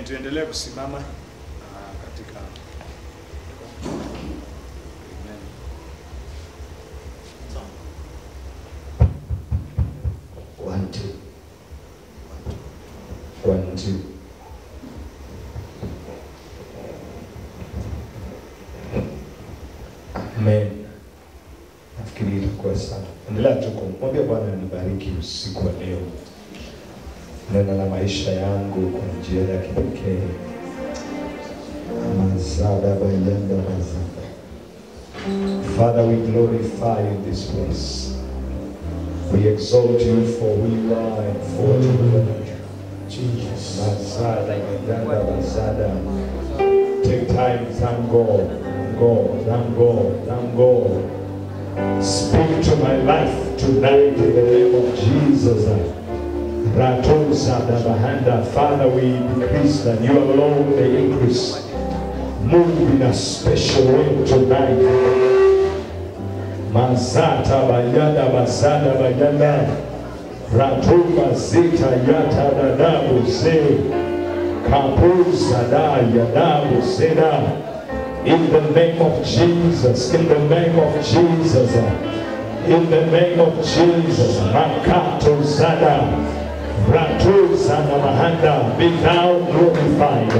tuendelee kusimama katika One, two. Amen. Nafikiri itakuwa sana. Endelea tu kumwambia Bwana nibariki usiku wa leo. Neno la maisha yangu kwa njia ya kipekee. Mazada bayanda mazada. Father, we glorify you in this place. We exalt you for who you are and for what you are. Jesus. Mazada bayanda mazada. Take time, thank God. Thank God. Speak to my life tonight in the name of Jesus. Father, we decrease that you alone may increase. Move in a special way tonight. Mazata bayada basada bayada. Ratuma zita yata dadabu se. Kapuza da yadabu seda. In the name of Jesus, in the name of Jesus, in the name of Jesus, Makato Zada, Ratu Zada Mahanda, be thou glorified.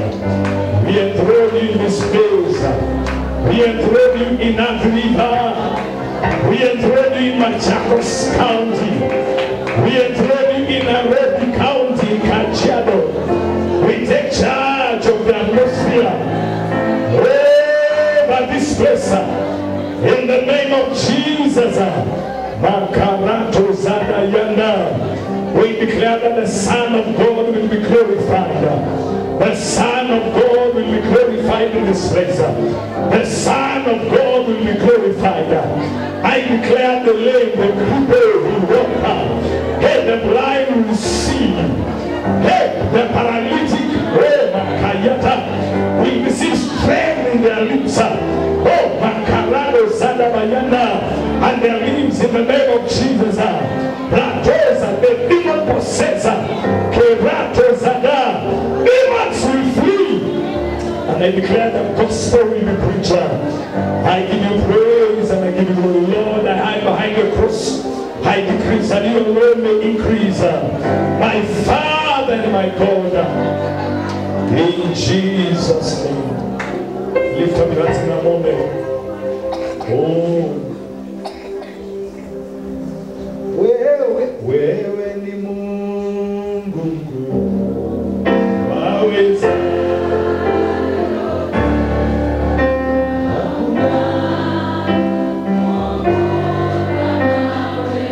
We enthrone you in this place. We enthrone you in Atlanta. We enthrone you in Machakos County. We enthrone you in Nairobi County, Kajiado. We take charge of the atmosphere. This place, in the name of Jesus, Makarato Zadayana, we declare that the Son of God will be glorified. The Son of God will be glorified in this place. The Son of God will be glorified. I declare the lame, the crippled will walk out. Hey, the blind will see. Hey, the paralytic, Makayata, we receive strength in their lips. Oh, Makarado Zadabayana, and their limbs in the name of Jesus. Ratosa, the demon possessor, Kerato Zada, demons will flee. And I declare the gospel will be preached. I give you praise and I give you glory, Lord. I hide behind your cross. I decrease and you alone may increase. My Father and my God. In Jesus' name. Lift up your hands in a moment. Oh. Wewe ni Mungu mkuu. Waweza.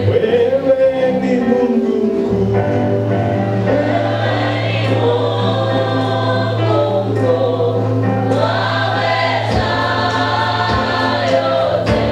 Wewe ni Mungu mkuu. Waweza yote.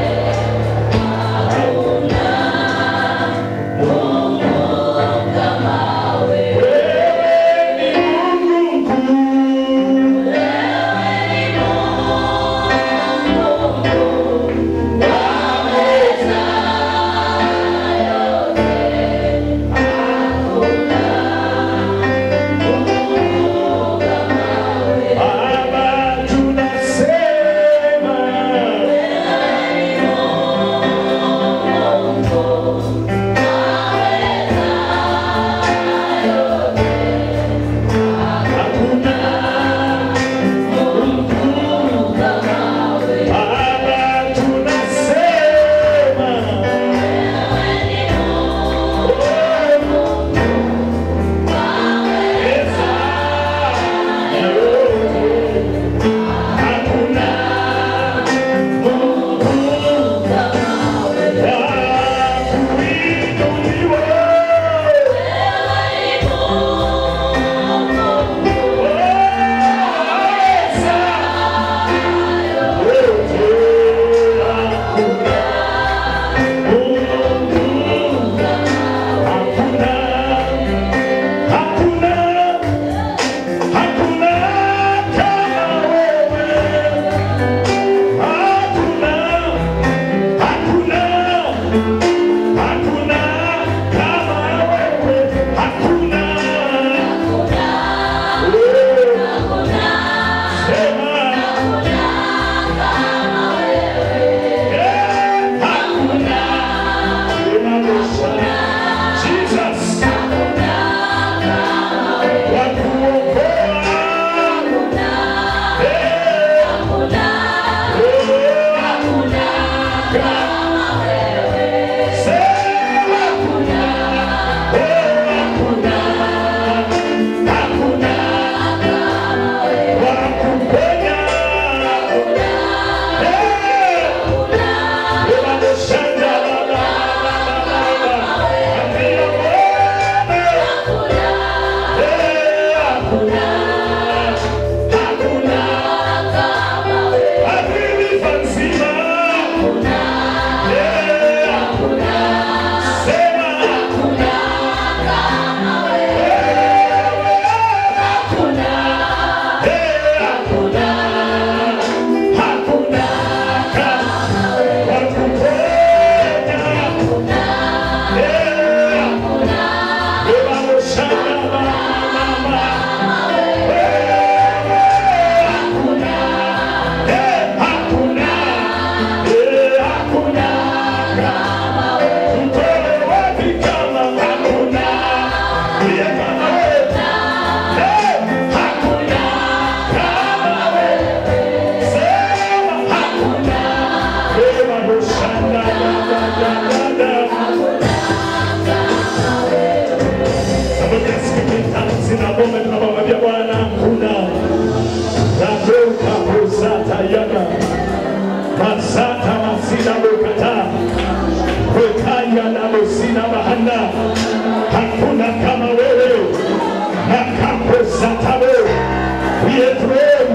We enthrone.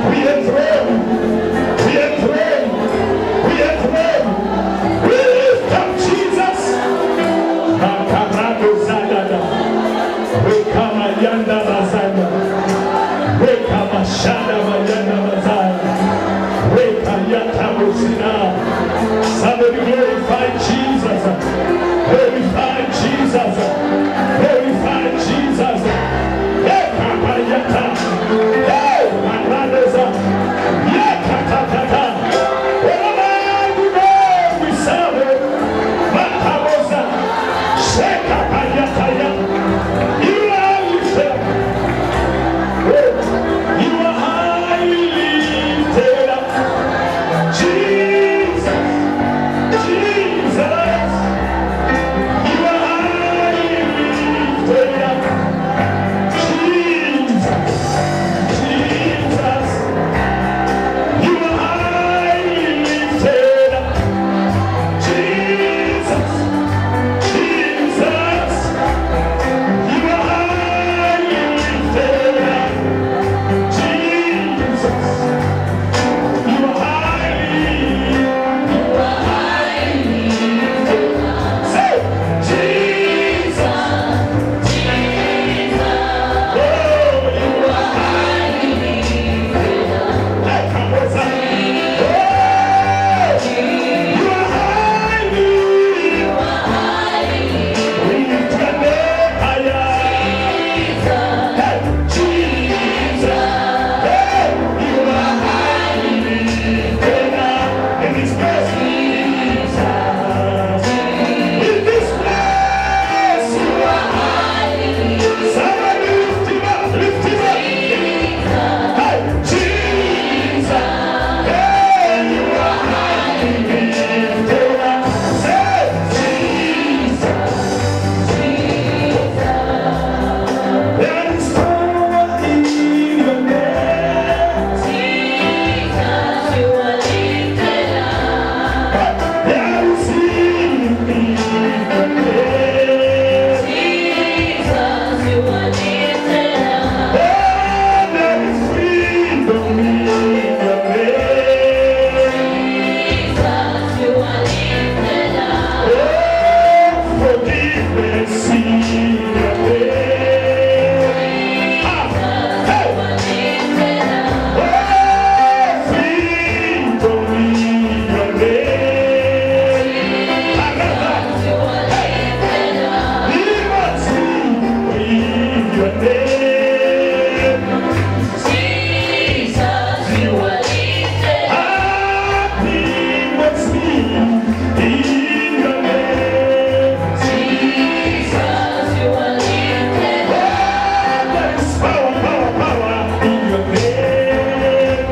We enthrone. We enthrone. We enthrone. We lift up Jesus. Makarado Zadada. Rekama Yanda Razana. Rekama Shada Mayanda Razana. Rekayata Musina. Somebody glorify Jesus. Glorify Jesus. Glorify Jesus. Rekapayata. Hey, Maradoza. Yakatatata. We serve Matabosa. Shekapayataya. You are lifted up. You are highly lifted up. Jesus. Jesus. You are highly lifted up. Jesus. Jesus. You are highly lifted up. Jesus. Jesus. You are highly lifted up. Jesus. You are highly. Say, Jesus. Oh, you are highly. Like a person. Oh, you are highly. We lift your name higher. Hey, Jesus. Hey, you are highly lifted up in this place. Jesus. In this place, you are highly. Somebody lift him up, lift him up. Hey, Jesus. Hey, you are highly lifted up. Say, Jesus. There is power in your name. There is healing in your name. Oh, there is freedom in your name. Oh, forgiveness in your name. Ah, hey. Oh, freedom in your name. Liberty in your name. Happiness in your name. There is power, power, power in your name.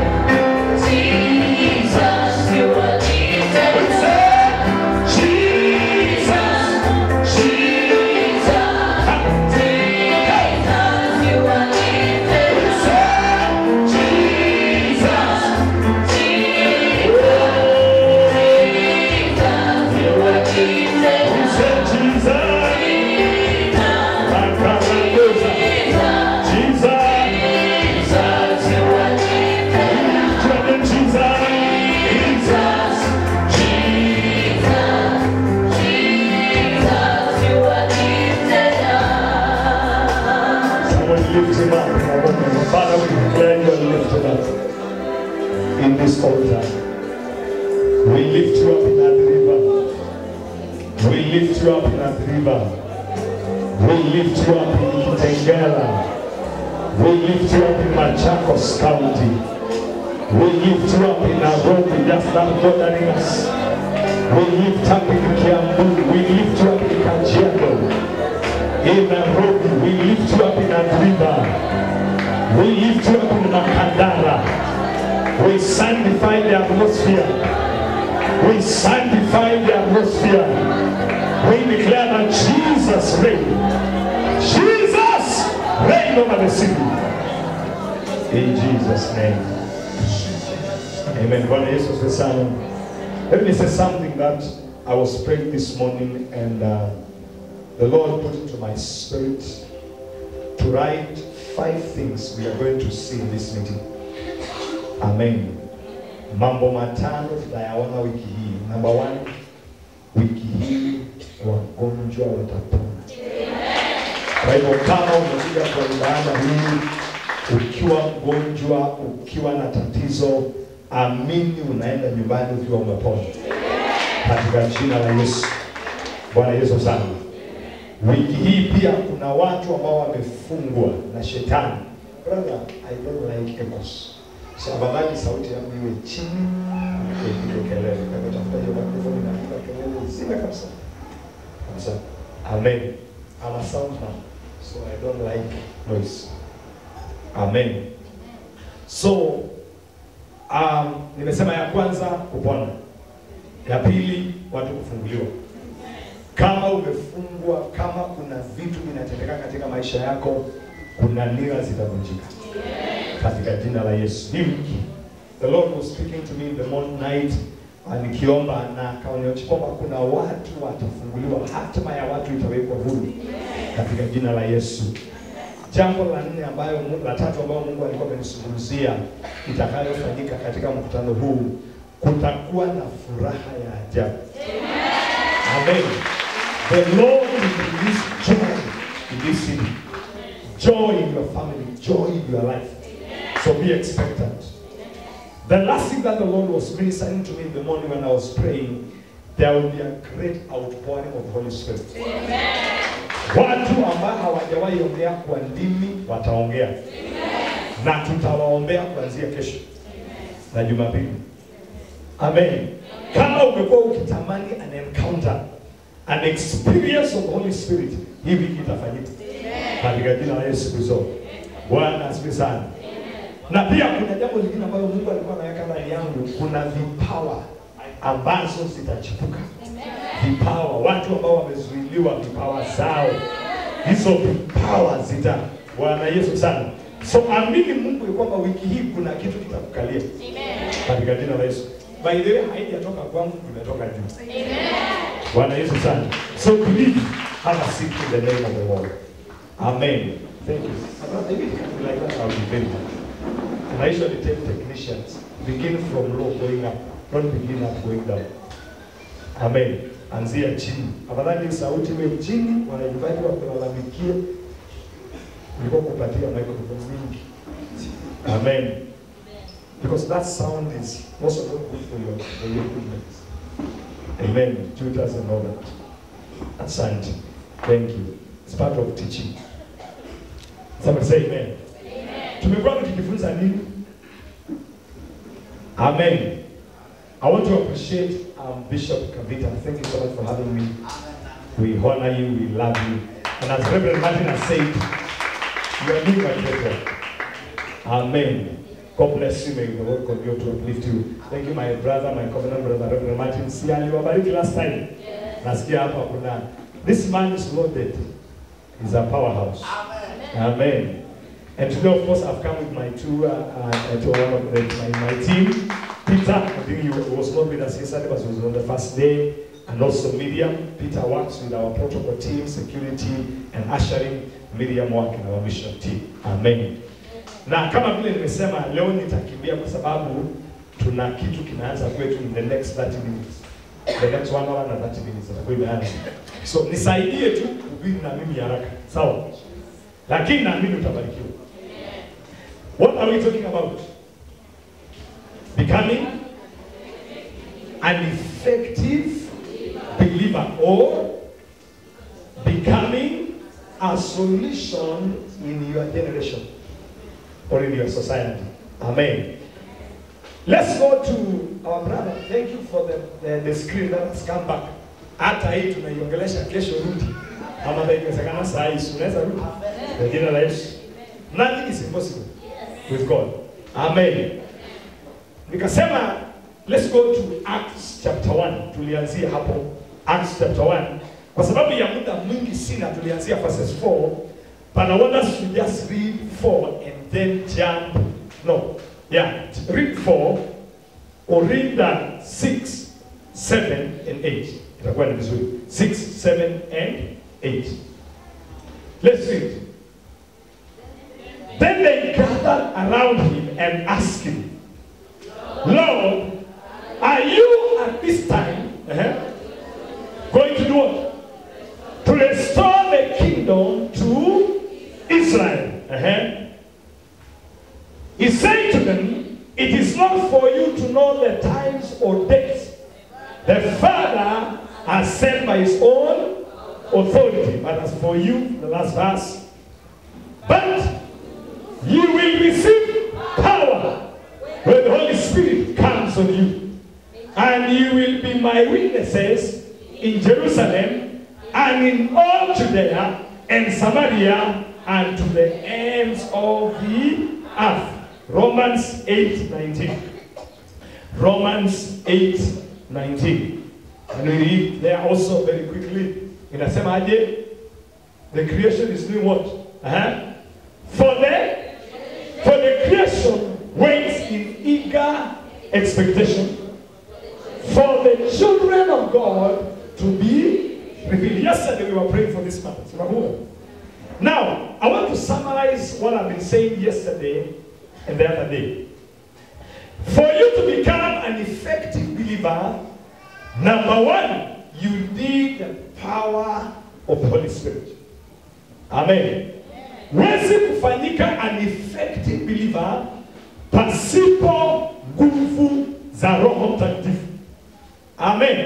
We say, Jesus, Jesus. We say, lift him up. Father, we declare you are lifted up in this altar. We lift you up in that river. We lift you up in that river. We lift you up in Kitengela. We lift you up in Machakos County. We lift you up in Nairobi, just not bordering us. We lift up in Kiambu. We lift you up in Kajiado. In Nairobi, we lift you up in Adriba. We lift you up in Makandara. We sanctify the atmosphere. We sanctify the atmosphere. We declare that Jesus reigns. Jesus reigns over the city. In Jesus' name. Amen. Bwana Yesu asifiwe sana. Let me say something that I was praying this morning, and the Lord put into my spirit to write 5 things we are going to see in this meeting. Amen. Mambo matano tutayaona wiki hii. Number 1, wiki hii wagonjwa watapona. Kwa hivyo kama umekuja kwa ibada hii ukiwa mgonjwa, ukiwa na tatizo, amini unaenda nyumbani ukiwa umepona. Katika jina la Yesu. Bwana Yesu sana. Wiki hii pia kuna watu ambao wamefungwa na shetani. Brother, I don't like echoes. So afadhali sauti yangu iwe chini, ipige kelele. Kama utafuta hiyo microphone inapiga kelele, sina kabisa. Kabisa. Amen. I'm a sound man, so I don't like noise. Amen. So, nimesema ya kwanza kupona. Ya pili watu kufunguliwa. Kama umefungwa, kama kuna vitu vinatendeka katika maisha yako, kuna nira zitavunjika. Katika jina la Yesu. The Lord was speaking to me in the morning night, nikiomba na akaonyesha kwamba kuna watu watafunguliwa, hatima ya watu itawekwa huru katika jina la Yesu. Jambo la 4 ambayo la 3 ambayo Mungu alikuwa amenisungumzia itakayofanyika katika mkutano huu, kutakuwa na furaha ya ajabu. Amen. The Lord will release joy in this city. Joy in your family, joy in your life. So be expectant. The last thing that the Lord was ministering to me in the morning when I was praying, there will be a great outpouring of the Holy Spirit. Amen. Watu ambao hawajawahi ongea kwa ndimi wataongea. Amen. Na tutawaombea kuanzia kesho. Amen. Na Jumapili. Amen. Kama umekuwa ukitamani an encounter, an experience of the Holy Spirit, hivi itafanyika. Katika jina la Yesu Kristo. Bwana asifiwe sana. Na pia kuna jambo lingine ambalo Mungu alikuwa anaweka ndani yangu, kuna vipawa ambazo zitachipuka. Vipawa, watu ambao wamezuiliwa vipawa zao. Hizo vipawa zita. Bwana Yesu sana. So amini Mungu kwamba wiki hii kuna kitu kitakukalia. Amen. Katika jina la Yesu. By the way, haijatoka kwangu, imetoka juu. Amen. Bwana Yesu sana. So believe, have a seat in the name of the Lord. Amen. Thank you. Maybe it can be like that, I'll be very happy. And I usually tell technicians, begin from low going up, don't begin up going down. Amen. Anzia chini. Afadhali sauti iwe chini, wanajibaki wakilalamikia kuliko kupatia microphone mingi. Amen. Because that sound is also not good for your equipment. Amen. Tutors and all that. Asante. Thank you. It's part of teaching. Somebody say amen. Amen. Tumekuwa tukijifunza nini? Amen. I want to appreciate Bishop Kavita. Thank you so much for having me. We honor you, we love you. And as Reverend Martin has said, you are doing my pleasure. Amen. God bless you. May the Lord continue to uplift you. Thank you, my brother, my covenant brother, Reverend Martin. See, aliwabariki last time. Nasikia hapa kuna. This man is loaded. He's a powerhouse. Amen. Amen. And today, of course, I've come with my my team. Peter, I think he was not with us yesterday, but he was on the first day. And also Miriam. Peter works with our protocol team, security, and ushering. Miriam works in our mission team. Amen. Na kama vile nimesema, leo nitakimbia kwa sababu tuna kitu kinaanza kwetu in the next 30 minutes. The next 1 hour and 30 minutes. Itakuwa imeanza. So nisaidie tu kuhubiri na mimi haraka. Sawa? Lakini naamini utabarikiwa. What are we talking about? Becoming an effective believer, or becoming a solution in your generation or in your society. Amen. Let's go to our brother. Thank you for the screen that has come back. Hata hii tunaiongelesha kesho rudi. Ama ndio inawezekana saa hii unaweza rudi. Kwa jina la Yesu. Nothing is impossible with God. Amen. Nikasema let's go to Acts chapter 1. Tulianzia hapo Acts chapter 1. Kwa sababu ya muda mwingi sina, tulianzia verses 4. But I want us to just read 4 and then jump. No. Yeah, read 4 or read 6, 7 and 8. Itakuwa ni vizuri. 6, 7 and 8. Let's read. Then they gathered around him and asked him, Lord, are you at this time going to do what? To restore the kingdom to Israel. He said to them, it is not for you to know the times or dates the Father has sent by his own authority. But as for you, the last verse, but you will receive power when the Holy Spirit comes on you. And you will be my witnesses in Jerusalem and in all Judea and Samaria and to the ends of the earth. Romans 8:19. Romans 8:19. And we read there also very quickly. Inasemaje? The creation is doing what? For the creation waits in eager expectation for the children of God to be revealed. Yesterday we were praying for this matter. Now, I want to summarize what I've been saying yesterday and the other day. For you to become an effective believer, number one, you need the power of the Holy Spirit. Amen. Wezi kufanyika an effective believer pasipo nguvu za Roho Mtakatifu. Amen.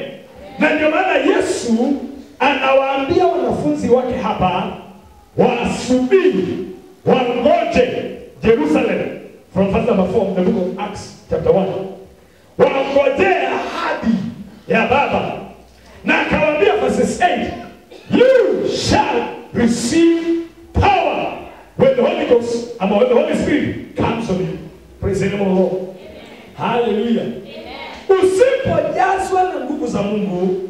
Na ndio maana Yesu anawaambia wanafunzi wake hapa wasubiri, wangoje Jerusalem. From verse number 4 of the book of Acts chapter 1. Wangoje ahadi ya Baba. Na akawaambia verse 8, you shall receive power when the Holy Ghost and when the Holy Spirit comes on you. Praise the name of the Lord. Amen. Hallelujah. Amen. Usipojazwa na nguvu za Mungu,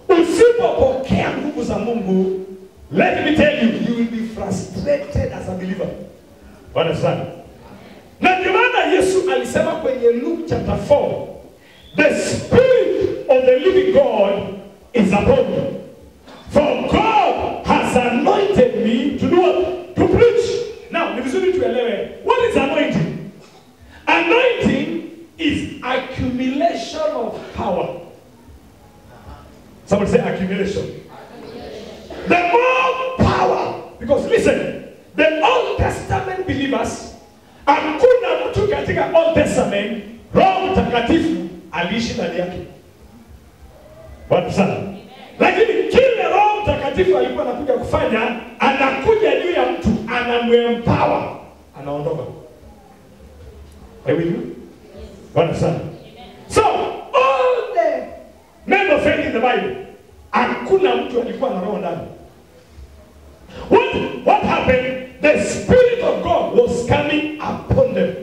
usipopokea nguvu za Mungu, let me tell you, you will be frustrated as a believer. Understand? Na ndio maana Yesu alisema kwenye Luke chapter 4, the Spirit of the living God is upon me. For God has anointed me to do what? To preach. Now, ni vizuri tuelewe, what is anointing? Anointing is accumulation of power. Someone say accumulation. The more power. Because listen, the Old Testament believers, hakuna mtu katika Old Testament Roho Mtakatifu aliishi ndani yake. Bwana sana. Lakini kile Roho Mtakatifu alikuwa anakuja kufanya, anakuja juu ya mtu, anamempower, anaondoka. Are you with me? Bwana sana. So, all the men of faith in the Bible, hakuna mtu alikuwa na roho ndani. What happened? The Spirit of God was coming upon them.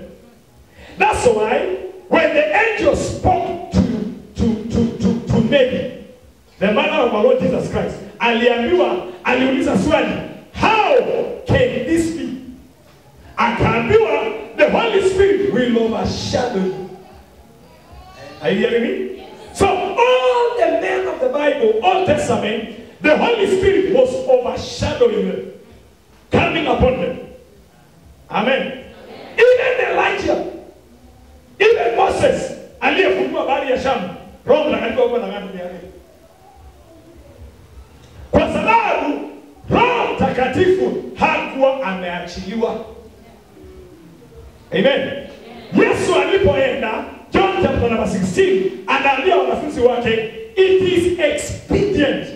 That's why when the angel spoke to Mary, the mother of our Lord Jesus Christ, aliuliza swali, how can this be? Akaambiwa, the Holy Spirit will overshadow you. Are you hearing me? So all the men of the Bible, Old Testament, the Holy Spirit was overshadowing them, coming upon them. Amen. Even Elijah, even Moses, aliyefungua bahari ya Shamu, Roho Mtakatifu alikuwa anang'ana yake. Kwa sababu Roho Mtakatifu hakuwa ameachiliwa. Amen. Yesu alipoenda John chapter number 16, anaambia wanafunzi wake, it is expedient,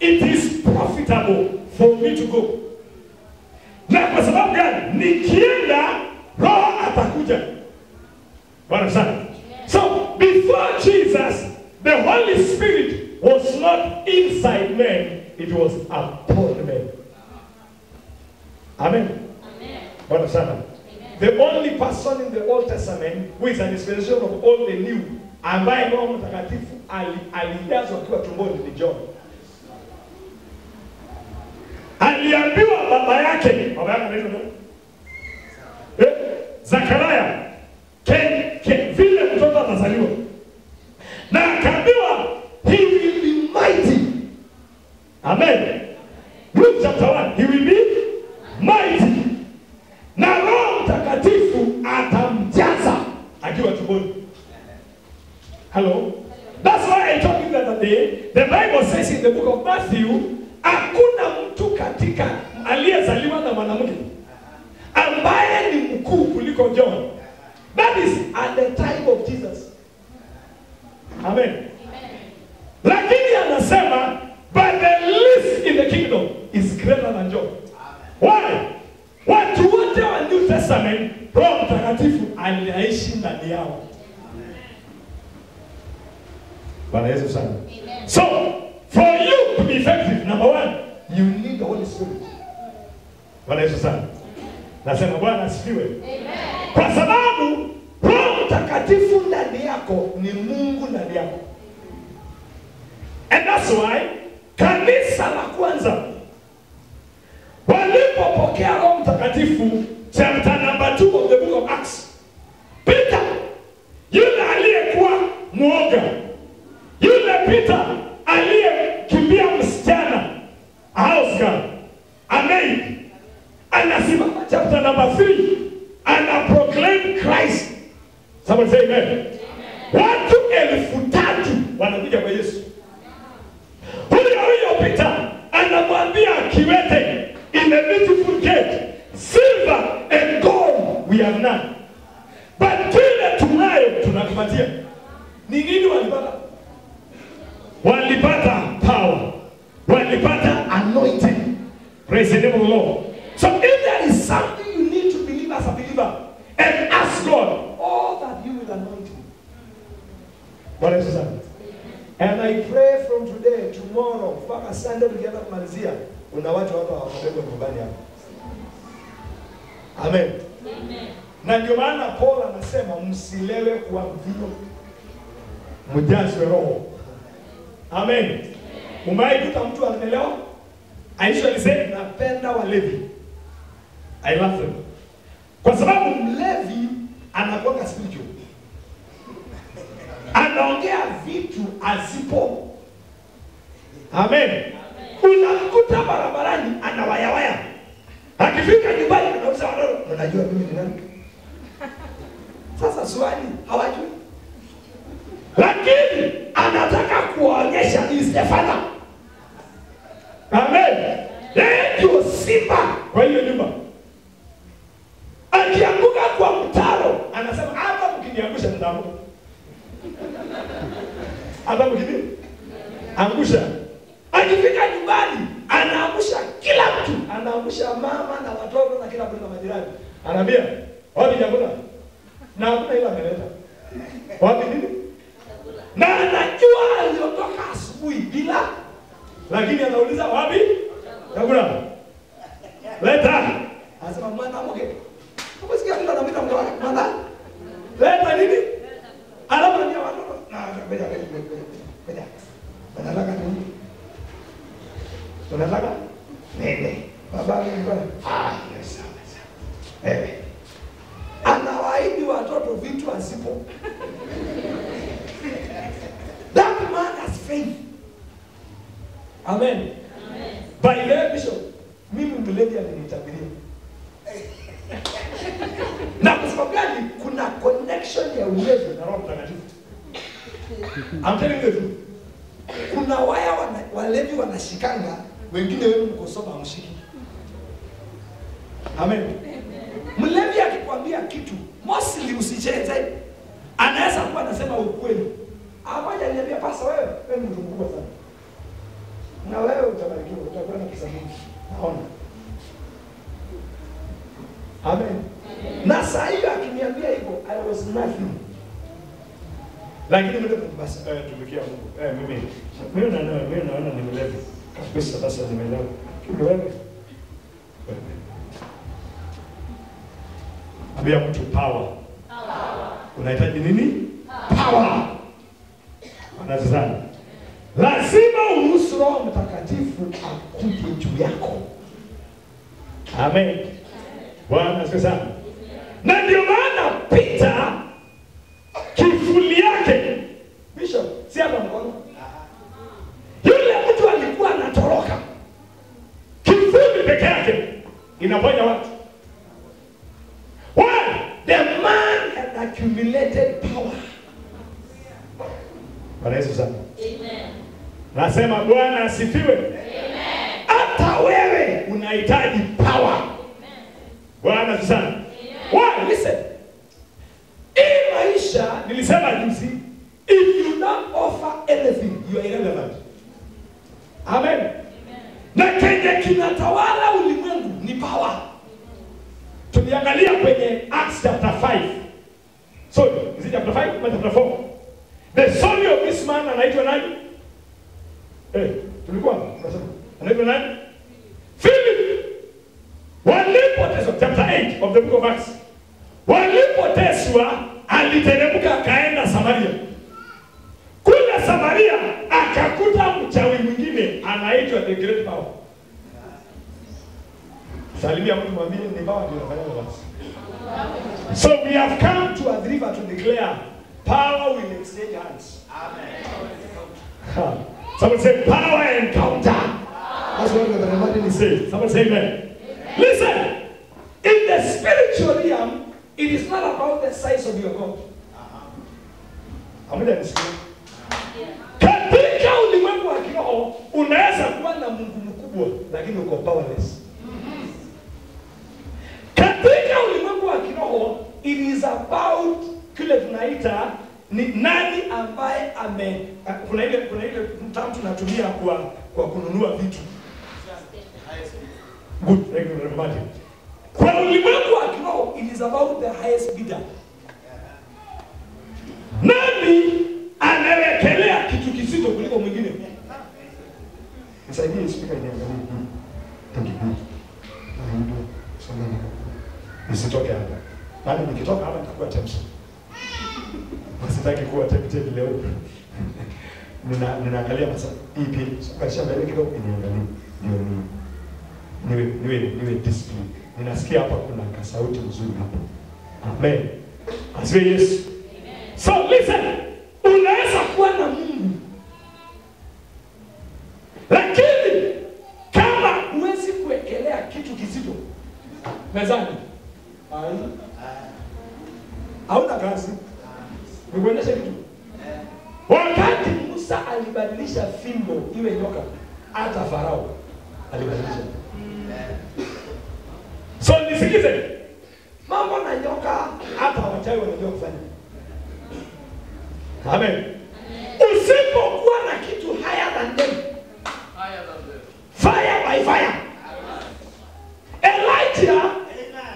it is profitable for me to go. Na kwa sababu gani? Nikienda Roho atakuja. Bwana sana. So before Jesus, the Holy Spirit was not inside men, it was upon men. Amen. Amen. Bwana sana. The only person in the Old Testament who is an inspiration of all the new, ambaye Roho Mtakatifu alijazwa akiwa tumboni ni John. Aliambiwa baba yake anaitwa Zakaria, vile mtoto atazaliwa. Na akaambiwa, he will be mighty. Amen. Luke chapter 1, he will be mighty. Na Roho akiwa tumboni. Hello? That's why I told you the other day, the Bible says in the book of Matthew, hakuna mtu katika aliyezaliwa na mwanamke ambaye ni mkuu kuliko John. That is at the time of Jesus. Amen. Lakini anasema, but the least in the kingdom is greater than John. Why? Watu wote wa New Testament, Roho Mtakatifu aliishi ndani yao. Bwana Yesu sana. So, for you to be effective, number one, you need the Holy Spirit. Bwana Yesu sana. Nasema Bwana asifiwe. Amen. Kwa sababu Roho Mtakatifu ndani yako ni Mungu ndani yako. And that's why kanisa la kwanza walipopokea Roho Mtakatifu, chapter number 2 of the book of Acts, Peter, yule aliyekuwa mwoga, yule Peter aliyekimbia msichana, house girl, maid, anasimama chapter number 3, ana proclaim Christ. Somebody say amen. Watu 3,000 wanakuja kwa Yesu. Huyo Peter anamwambia kiwete, in a beautiful gate, silver and gold we have none, but kile tunayo tunakupatia. Ni nini walipata? Walipata power, walipata anointing. Praise the name of the Lord. So if there is something you need to believe as a believer, and ask God, all that you will anoint you. What is that? And I pray from today, tomorrow, mpaka Sunday together kumalizia, una watu hapa wabebe nyumbani hapo. Amen. Amen. Na ndio maana Paul anasema msilewe kwa mvinyo, mjazwe Roho. Amen. Umeikuta mtu amelewa? I usually say napenda walevi. I love them. Kwa sababu mlevi anakuwa spiritual. Anaongea vitu azipo. Amen. Unamkuta barabarani anawayawaya. Akifika nyumbani anauza watoto, unajua mimi ni nani? Sasa swali hawajui. Lakini anataka kuonyesha is the father. Amen. Yeye ndio simba kwa hiyo nyumba. Akianguka kwa mtaro, anasema hapa mkiniangusha nitaanguka. Hapa mkini angusha. Akifika nyumbani, anaangusha kila mtu. Anaangusha mama na watoto na kila mtu na majirani. Anaambia, wapi chakula? Na hakuna ila ameleta. Wapi nini? Na anajua aliondoka asubuhi bila, lakini anauliza wapi? Chakula. Leta. Anasema mwanamke. Unasikia mtu anamwita mke wake, "Mwana, leta nini?" Anamwambia watoto, "Na ngoja. Wanataka nini? Wanataka nini? Baba ni bwana." Yes, sawa. Anawaahidi watoto vitu asipo. That man has faith. Amen. Amen. By the bishop, mimi mlevi alinitabiria. Na kwa sababu gani? Kuna connection ya uwezo na Roho Mtakatifu. I'm telling you the truth. Kuna waya walevi wanashikanga, wengine wenu mko soba mshiki. Amen. Mlevi akikwambia kitu, mostly usicheze. Anaweza kuwa anasema ukweli. Hawaja niambia pasa wewe ni mtu mkubwa sana. Na wewe utabarikiwa, utakuwa na pesa nyingi. Naona. Amen. Na saa hiyo akiniambia hivyo, I was nothing. Lakini mimi basi tumikia Mungu. Mimi naona ni mlevi. Kabisa basi nimeelewa. Wewe. Ambia mtu power. Unahitaji nini? Power. Anazana. Lazima uruhusu Roho Mtakatifu akuje juu yako. Amen. Bwana asifiwe sana. Na ndio maana Peter kifuli yake bishop si hapa mkono. Yule mtu alikuwa anatoroka. Kifuli peke yake inaponya watu. Why? The man had accumulated power. Bwana Yesu sana. Amen. Nasema Bwana asifiwe. Amen. Hata wewe unahitaji power. Amen. Bwana sana. Why? Listen. In maisha nilisema juzi, if you don't offer anything, you are irrelevant. Amen. Amen. Na kenye kinatawala ulimwengu ni power. Tuliangalia kwenye Acts chapter 5. So, is it chapter 5 or chapter 4? The story of this man anaitwa nani? Tulikuwa tunasema anaitwa nani? Philip. Walipoteswa, chapter 8 of the book of Acts. Walipoteswa, aliteremka akaenda Samaria. Kule Samaria akakuta mchawi mwingine anaitwa the great power. Salimia mtu mwambie ni power ndio anafanya basi. So we have come to a river to declare power will exchange hands. Amen. Someone say power encounter. That's what the Reverend says. Someone say amen. Amen. Listen, in the spiritual realm, it is not about the size of your God. Amen. Katika ulimwengu wa kiroho unaweza kuwa na Mungu mkubwa lakini uko powerless. Katika ulimwengu wa kiroho it is about kile tunaita ni nani ambaye kuna ile mtamu tunatumia kwa kununua vitu. Good, remember. Kwa ulimwengu wa kiroho it is about the highest bidder. Nani anawekelea kitu kizito kuliko mwingine? Nisaidie speaker niangalie. Thank you. Nisitoke hapa. Maana nikitoka hapa nitakuwa tension. Sitaki kuwa tempted leo. Ninaangalia masaa ipi. Kisha mbele kidogo niangalie. Niwe discipline. Ninasikia hapa kuna kasauti nzuri hapa. Amen. Asifiwe Yesu. Amen. So listen, unaweza kuwa na Mungu. Lakini kama huwezi kuwekelea kitu kizito mezani, hauna kazi. Nikuonyesha kitu. Wakati Musa alibadilisha fimbo iwe nyoka, hata Farao alibadilisha. So nisikize. Mambo na nyoka hata wachawi wanajua kufanya. Amen. Usipokuwa na kitu higher than them. Fire by fire. Elijah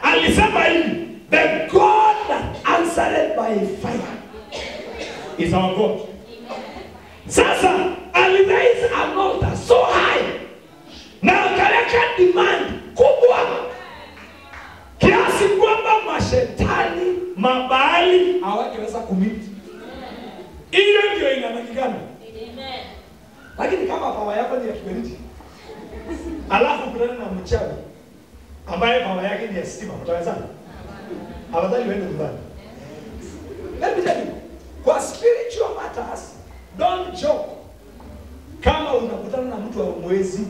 alisema hivi, the God that answered by fire is our God. Sasa aliraise an altar so high na akaleka demand kubwa kiasi kwamba mashetani mabali hawangeweza kumiti. Ile ndio inatakikana. Lakini kama power yako ni ya kiberiti, alafu kuna na mchawi ambaye power yake ni ya stima, utawezana? Afadhali uende nyumbani. Let me tell you, kwa spiritual matters, don't joke. Kama unakutana na mtu wa mwezi,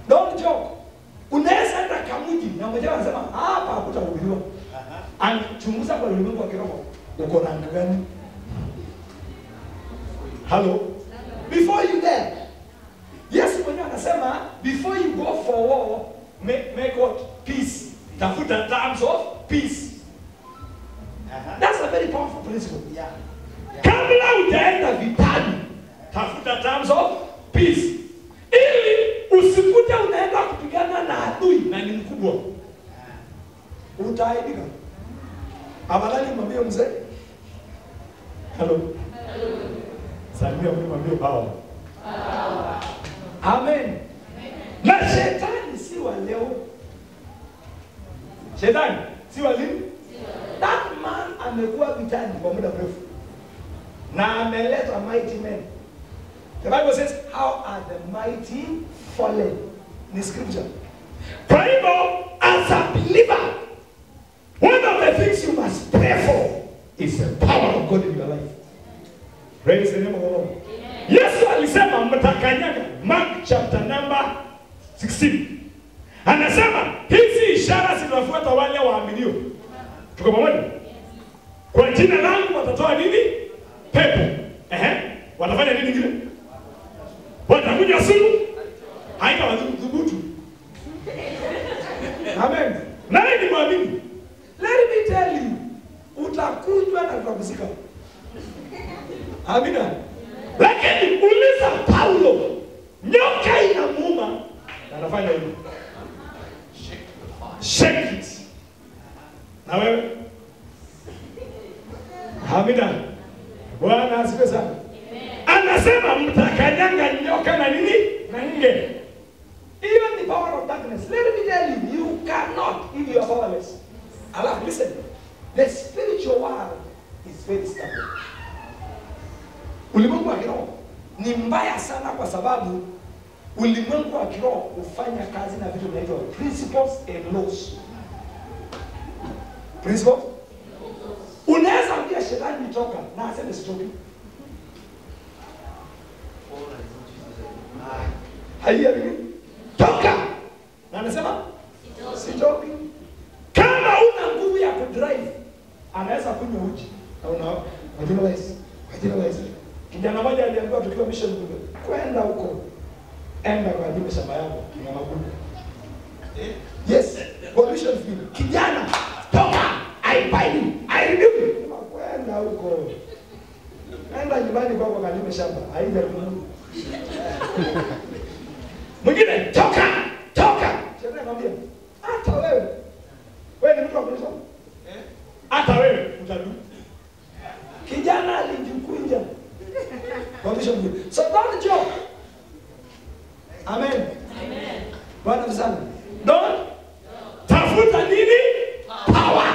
don't joke. Unaweza enda Kamuji na mmoja anasema hapa hakutahubiriwa. Anachunguza kwa ulimwengu wa kiroho, uko na anga gani? Hello? Before you there. Yes, mwenye anasema before you go for war, make what? Peace. Tafuta terms of peace. That's a very powerful principle. Yeah. Kabla utaenda vitani, tafuta terms of peace. Ili usikute unaenda kupigana na adui na ni mkubwa. Utaaibika. Afadhali mwambie mzee. Hello. Salimia mwambie power. Amen. Na shetani si wa leo. Shetani si wa lini? That man amekuwa vitani kwa muda mrefu. Na ameleta mighty men. The Bible says, how are the mighty fallen? Ni scripture. Kwa hivyo, as a believer, one of the things you must pray for is the power of God in your life. Praise the name of the Lord. Yesu alisema mtakanyaga, Mark chapter number 16. Anasema hizi ishara tunafuata wale waaminio. Tuko pamoja? Kwa jina langu watatoa nini? Pepo. Watafanya nini kile? Watakuja sumu. Haitawadhubutu. Amen. Nani ni muamini? Let me tell you, utakunjwa na utakuzika. Amina. Lakini uliza Paulo, nyoka inamuuma, anafanya hivyo. Shake it. Na wewe? Amina. Bwana asifiwe sana. Anasema mtakanyanga nyoka na nini? Na nge. Even the power of darkness. Let me tell you, you cannot if you are powerless. Allah, listen. The spiritual world is very stubborn. Ulimwengu wa kiroho ni mbaya sana kwa sababu ulimwengu wa kiroho hufanya kazi na vitu vinaitwa principles and laws. Principles? Unaweza ambia shetani toka na aseme sitoki. Haiya nini? Toka! Na anasema sitoki. Kama una nguvu ya kudrive, anaweza kunywa uji. Au marginalize. Kijana mmoja aliambiwa tukiwa mission kule, kwenda huko. Enda kwa ajili shamba yako na magugu. Yes, kwa mission field. Kijana, toka! I bind you. I rebuke you. Kwenda huko. Enda nyumbani kwako kalime shamba. Haija Mungu. Mwingine, toka! Shetani anamwambia, hata wewe. Wewe ni mtu wa kunisoma? Hata wewe utadu. Kijana alijikunja. So don't joke. Amen. Bwana msana. Don't tafuta nini? Power.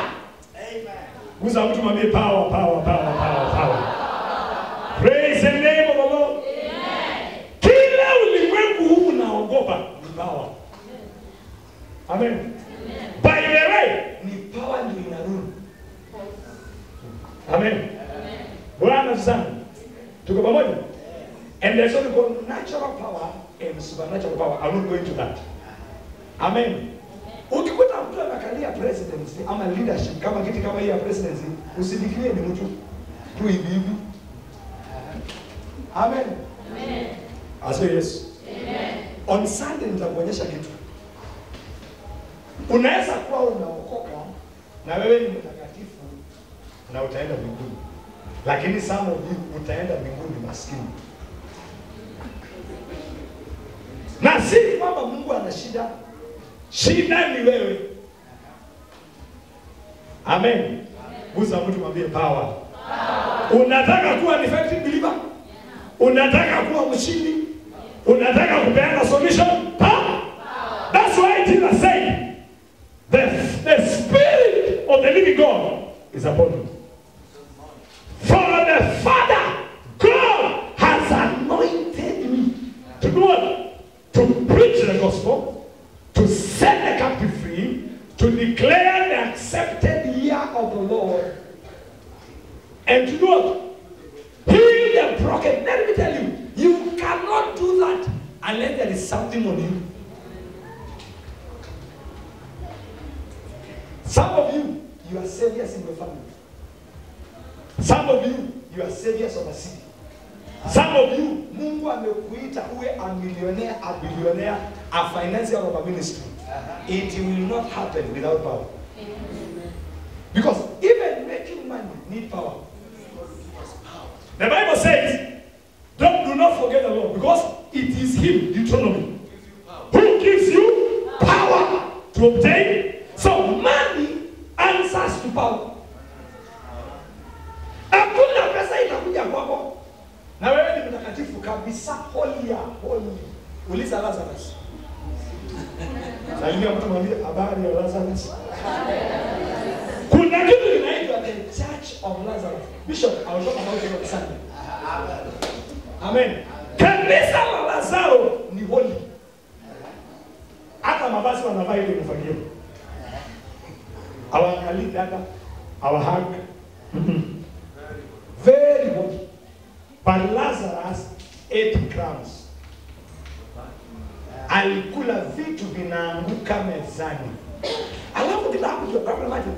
Amen. Guza mtu mwambie power. Praise the name of the Lord. Amen. Kila ulimwengu huu unaogopa ni power. Amen. By the way, ni power ndio inarudi. Amen. Bwana msana. Tuko pamoja? And there's only called natural power and supernatural power. I'm not going to that. Amen. Ukikuta mtu anakalia presidency ama leadership kama kiti kama hii ya presidency, usifikirie ni mtu tu hivi. Amen. Asante Yesu. Amen. On Sunday nitakuonyesha kitu. Unaweza kuwa unaokoka na wewe ni mtakatifu na utaenda mbinguni. Lakini some of you utaenda mbinguni maskini. Na si kwamba Mungu ana shida. Shida ni wewe. Amen. Guza mtu mwambie power. Unataka kuwa effective believer? Unataka kuwa mshindi? Unataka kupeana solution? Power. That's why Jesus said, the Spirit of the living God is upon you. For the Father, God has anointed me to do what? To preach the gospel, to set the captive free, to declare the accepted year of the Lord, and to do what? Heal the broken. Let me tell you, you cannot do that unless there is something on you. Some of you, you are saviors in your family. Some of you are saviors of a city. Some of you, Mungu amekuita uwe a millionaire, a billionaire, a financier of a ministry. It will not happen without power. Because even making money need power. The Bible says, do not forget the Lord, because it is Him, Deuteronomy, who gives you power to obtain. So money answers to power. Hakuna pesa itakuja kwako. Na wewe ni mtakatifu kabisa, holy. Uliza Lazarus. Salimia mtu mwambie habari ya Lazarus. Kuna kitu inaitwa the Church of Lazarus. Bishop, I will talk about it on Sunday. Amen. Kanisa la Lazaro ni holy. Hata mavazi wanavaa ile mfagio. Hawaangalii dada, hawahag. Very holy. But Lazarus ate crumbs. Alikula vitu vinaanguka mezani. Alafu kitabu cha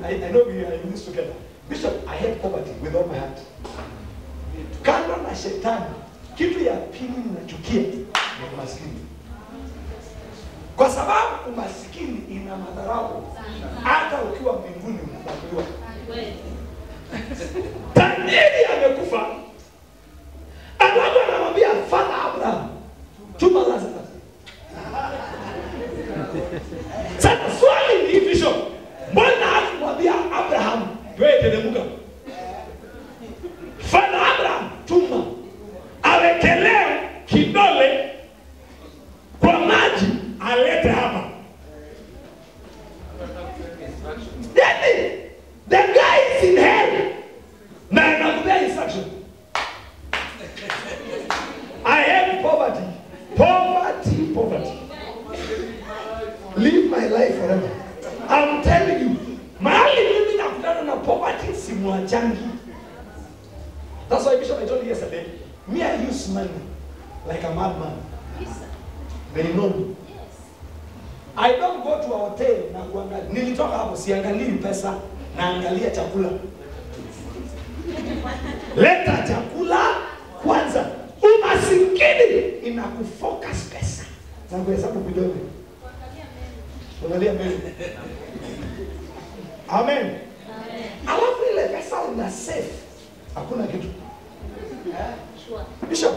I know we are in this together. Bishop, I hate poverty with all my heart. Kando na shetani, kitu ya pili ninachukia ni umaskini. Kwa sababu umaskini ina madharau. Hata ukiwa mbinguni unakubaliwa. Danieli amekufa. Alafu anamwambia Father Abraham, tuma Lazarus. Sasa swali ni hivi, mbona hakumwambia Abraham wewe teremka? Father Abraham, tuma awekelee kidole kwa maji alete hapa. Then the guy is in hell. Na anakupea instruction. I hate poverty. Poverty. Live my life forever. I'm telling you, mahali mimi nakutana na poverty simwachangi. That's why Bishop, I told you yesterday, me I use money like a madman. They know me. I don't go to a hotel na kuangalia. Nilitoka hapo siangalii pesa, naangalia chakula. Leta chakula kwanza. Umasikini inakufocus pesa. Na kuhesabu vidole. Angalia mbele. Amen. Alafu ile pesa una safe. Hakuna kitu. Bishop,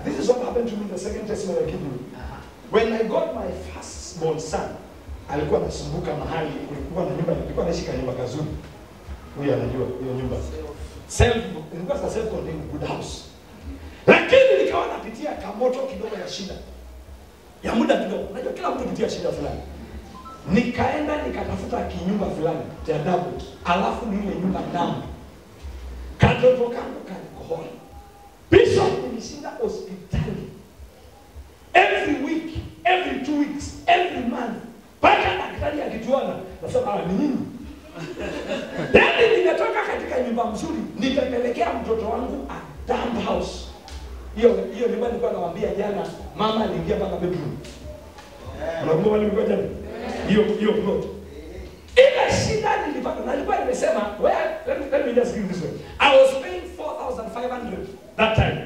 this is what happened to me in the second testimony I give you. When I got my firstborn son, alikuwa anasumbuka mahali, kulikuwa na nyumba, nilikuwa naishi kwa nyumba kazuri. Huyu anajua hiyo nyumba. Ilikuwa self-contained good house. Lakini nikawa napitia kamoto kidogo ya shida. Ya muda kidogo. Unajua kila mtu pitia shida fulani. Nikaenda nikatafuta kinyumba fulani cha double. Alafu ni ile nyumba damu. Katoto kangu kalikohoa. Bishop nilishinda hospitali. Every week, every 2 weeks, every month. Paka daktari akituona, nasema ni nini? Then nimetoka katika nyumba mzuri, nitapelekea mtoto wangu a dump house. Hiyo nyumba nilikuwa nawaambia jana, mama aliingia mpaka bedroom. Unakumbuka wale nilikuwa jana? Hiyo plot. Ile shida nilipata, na nilikuwa nimesema, let me just give this way. I was paying 4,500 that time.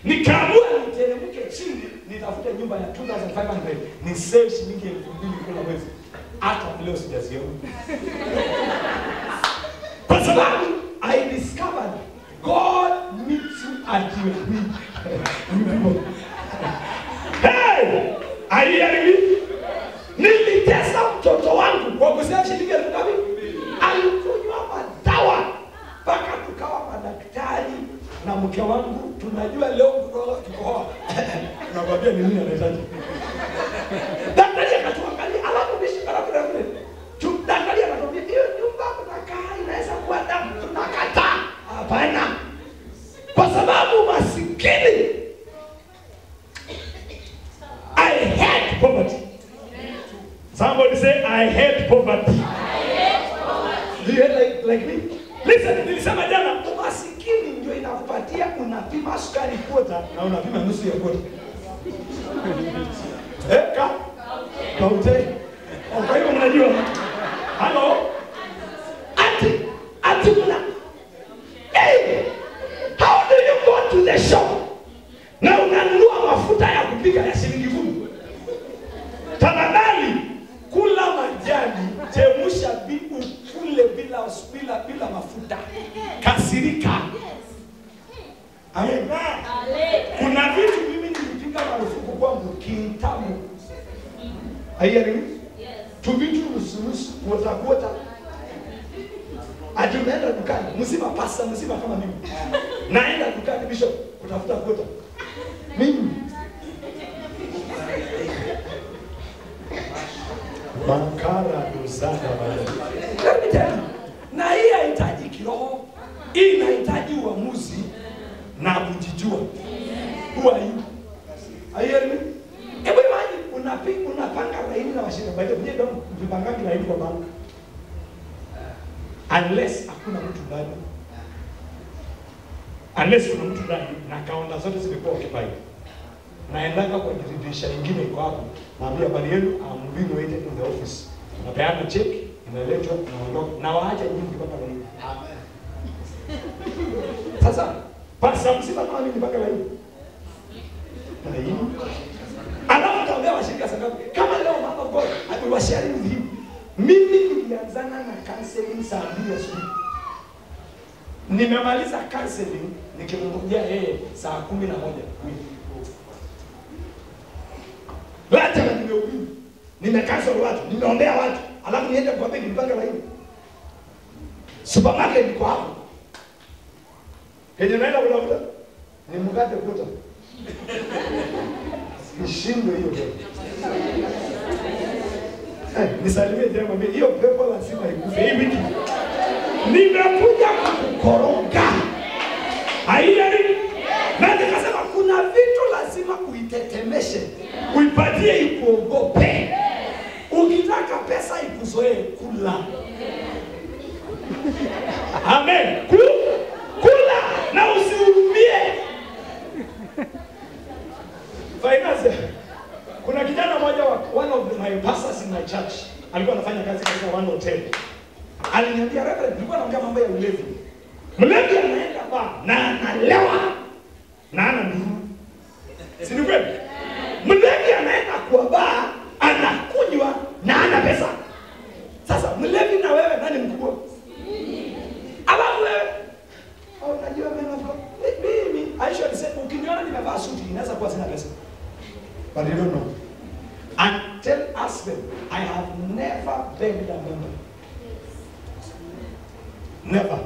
Nikaamua niteremke chini, nitafute nyumba ya 2,500, ni save shilingi 2,000 kila mwezi. Hata leo sijaziona. Kwa sababu I discovered God meets you at your need. Hey! Are you hearing me? Nilitesa mtoto wangu kwa kusema shilingi 2,000. Alikunywa madawa mpaka tukawa madaktari na mke wangu tunajua leo kutoka kikohoa. Tunakwambia ni nini anahitaji. Daktari akatuangalia alafu bishi barabara vile. Daktari akatuambia hiyo nyumba mnakaa inaweza kuwa damu, tunakataa. Hapana. Kwa sababu masikini. I hate poverty. Somebody say I hate poverty. Do you hate like me? Listen, nilisema jana umasikini ndio inakupatia unapima sukari kwota na unapima nusu ya kwota. Kaute. Kwa hiyo mnajua. Hello? Ati mna. Hey! How do you go to the shop? Na unanunua mafuta ya kupika ya shilingi 10. Tafadhali kula majani, chemusha ukule bila mafuta. Kasirika. Amen. Kuna vitu mimi nilipiga marufuku kwangu kintamu. Ayari? Yes. Tu vitu nusu kuota. Ati unaenda dukani, mzima pasta mzima kama mimi. Naenda dukani Bishop kutafuta kuota. Mimi Mankara dosana baya. Na hii haihitaji kiroho. Hii inahitaji uamuzi na kujijua. Who are you? Are you hearing me? Hebu imagine unapanga laini na washirika. By the way, don't vipanga laini kwa bank. Unless hakuna mtu ndani. Unless kuna mtu ndani na kaunta zote zimekuwa occupied. Naendanga kwa dirisha nyingine iko hapo. Naambia bali yenu I'm being waited in the office. Napeana check naletwa naondoka na waacha nyingi mpaka leo. Amen. Sasa pasa msiba kama mimi mpaka leo. Na hii alafu kaambia washirika sangapi kama leo mama God aliwashare with him. Mimi nilianzana na counseling saa 2 asubuhi. Nimemaliza counseling nikimngojea yeye saa 11. Wacha nimehubiri. Nimekansel watu, nimeombea watu, alafu niende kwa benki nipanga laini. Supermarket iko hapo. Kenye naenda kutafuta ni mkate kuta. Nishindwe hiyo pepo. Nisalimie tena mwambie hiyo pepo lazima ikufe hii wiki. Nimekuja kukoroga. Haiyari. Na nikasema kuna vitu lazima uitetemeshe. Uipatie ikuogope. Ukitaka pesa ikuzoee kula. Amen. Kula na usihurumie. Finance. Kuna kijana mmoja one of my pastors in my church alikuwa anafanya kazi katika one hotel. Aliniambia Reverend, nilikuwa naongea mambo ya ulevi. Mlevi anaenda ba na analewa na ana nduru. Si ni kweli? Mlevi anaenda kwa baa anakunywa na ana pesa. Sasa mlevi na wewe nani mkubwa? Alafu wewe unajua mimi Aisha alisema ukiniona nimevaa suti inaweza kuwa sina pesa. But you don't know. And tell husband, I have never begged a member. Never.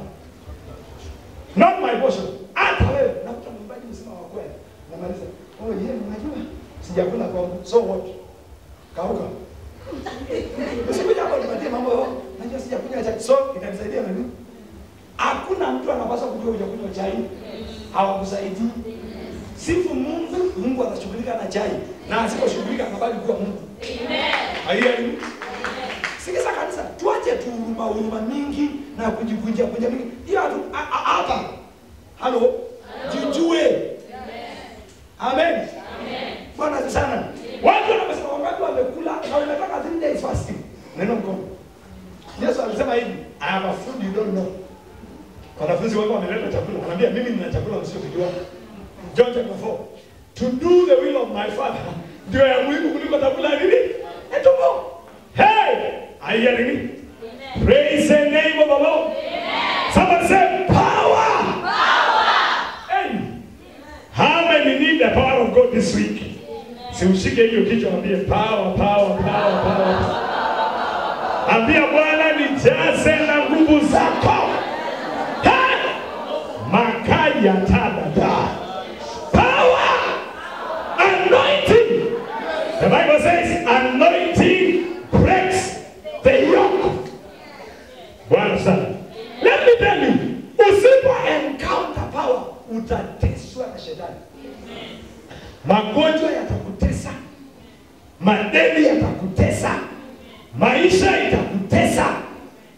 Not my portion. Hata wewe nakuta mwimbaji msema wa kweli. Namaliza. Oh yeye unajua sijakula kwangu. So what? Kauka. Usikuja hapo nipatie mambo yao. Najua sijakunywa chai. So itanisaidia na nini? Hakuna mtu anapaswa kujua hujakunywa chai. Hawakusaidii. Sifu Mungu, Mungu atashughulika na chai. Na asiposhughulika anabaki kuwa Mungu. Amen. Haiyo. Sikiza kanisa, tuache tu huruma mingi na kujivunja mingi. Hiyo hapa. Halo. Jijue. Amen. Amen. Bwana sana. Watu wanasema wakati wamekula na wanataka 3 days fasting. Neno mkono. Yesu alisema hivi, I have a food you don't know. Wanafunzi wako wameleta chakula. Anambia mimi nina chakula msichokijua. John chapter 4. To do the will of my Father. Ndio ya muhimu kuliko chakula nini? Etumo. Hey! Are you hearing me? Amen. Praise the name of the Lord. Amen. Somebody say power. Power. Hey. How many need the power of God this week? Si ushike hiyo kichwa ambie power, power, power, power. Ambia Bwana nijaze na nguvu zako. Hey! Makaya tada. Power. Anointing. The Bible says anointing breaks the yoke. Bwana sana. Let me tell you, usipo encounter power, utateswa na shetani. Magonjwa yatakutesa. Madeni yatakutesa. Maisha itakutesa.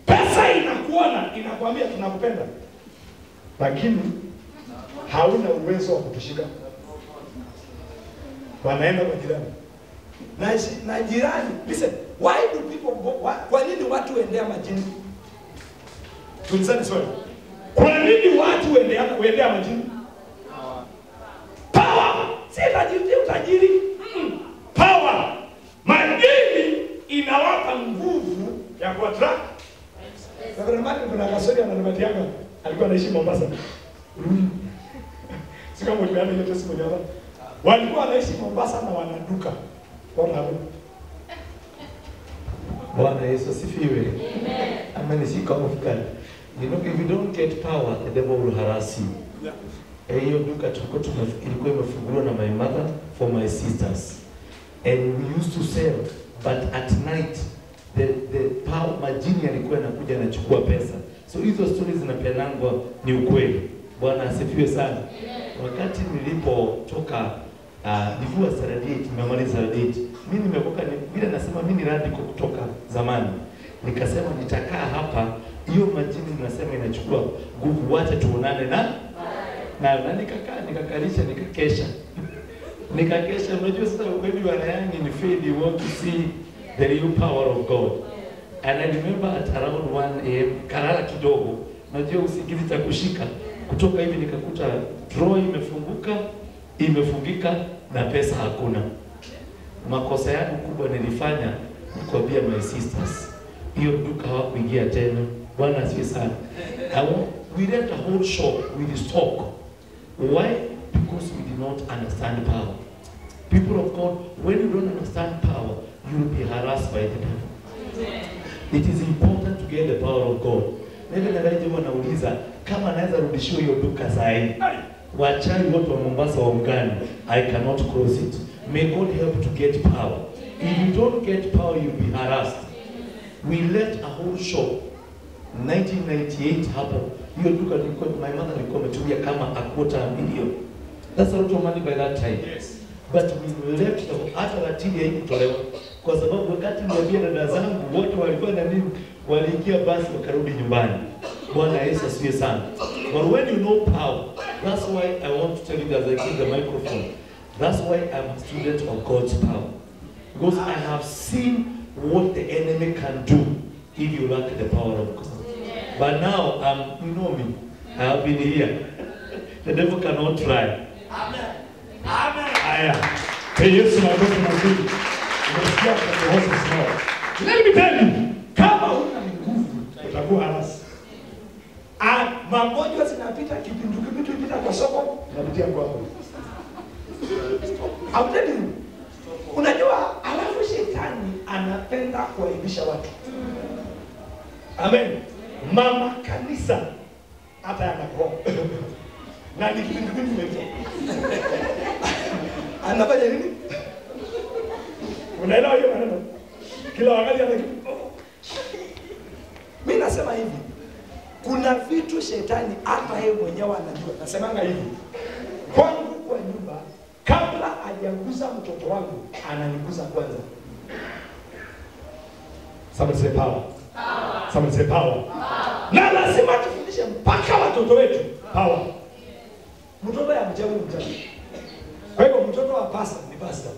Pesa inakuona, inakwambia tunakupenda. Lakini hauna uwezo wa kutushika. Wanaenda kwa jirani. Na jirani, listen, why do people go? Kwa nini watu endea majini? Tulisema swali. Kwa nini watu endea majini? Power. Si utajiri. Power. Majini inawapa nguvu ya kuattract. Reverend Martin kuna kasori ananimatianga. Alikuwa anaishi Mombasa. Sika mmoja ile testimony hapa. Walikuwa wanaishi Mombasa na wanaduka. What happened? Bwana Yesu asifiwe. Amen. Amenishika mfukani. You know, if you don't get power, the devil will harass you. Yeah. Hiyo duka tulikuwa ilikuwa imefunguliwa na my mother for my sisters. And we used to sell, but at night the power majini alikuwa anakuja anachukua pesa. So hizo stories zinapenangwa ni ukweli. Bwana asifiwe sana. Wakati nilipotoka nilikuwa Saradate, nimemaliza Saradate. Mimi nimekoka bila nasema mimi ni radical kutoka zamani. Nikasema nitakaa hapa, hiyo majini nasema inachukua nguvu, wacha tuonane na nikakalisha nikakesha. Nikakesha, unajua sasa when you are young in faith you want to see the real power of God. And I remember at around 1 AM, kalala kidogo, najua usingizi takushika, kutoka hivi nikakuta draw imefungika na pesa hakuna. Makosa yangu kubwa nilifanya ni kuambia my sisters, hiyo duka hawakuingia tena. Bwana asifiwe sana. We left a whole shop with stock. Why? Because we did not understand power. People of God, when you don't understand power, you will be harassed by the devil. It is important to get the power of God. Nenda ndani jema nauliza kama anaweza rudishiwa hiyo duka saa hii. Wachawi wote wa Mombasa wa mgani, I cannot close it. May God help to get power. If you don't get power, you'll be harassed. We left a whole shop 1998 hapo. Hiyo duka nilikuwa, my mother alikuwa ametumia kama a $250,000. That's a lot of money by that time. Yes. But we left hata ratili haikutolewa kwa sababu wakati niambia dada zangu wote walikuwa na nini, waliingia basi wakarudi nyumbani. Bwana Yesu asifiwe sana. But when you know power, that's why I want to tell you that I give the microphone. That's why I'm a student of God's power. Because I have seen what the enemy can do if you lack the power of God. But now, you know me, I have been here. The devil cannot try. Amen. Amen. Haya. Yesu makofi mazuri. Umesikia kwa hofu sawa. Let me tell you, kama huna nguvu utakuwa harasi. Magonjwa zinapita kipindu ipita kwa soko, napitia kwako. I'm telling you. Unajua alafu shetani anapenda kuaibisha watu. Amen. Mama kanisa hata yanakuwa na ni kipindu kimepita. Anafanya nini? Unaelewa hiyo maneno? Kila wakati anakitu. Mimi nasema hivi. Kuna vitu shetani hata yeye mwenyewe anajua. Nasemanga hivi. Kwangu kwa nyumba kabla hajaguza mtoto wangu ananiguza kwanza. Somebody say power. Power. Somebody say power. Na lazima tufundishe mpaka watoto wetu Power. mtoto ya mchawi mchawi. Kwa hivyo mtoto wa pastor ni pastor.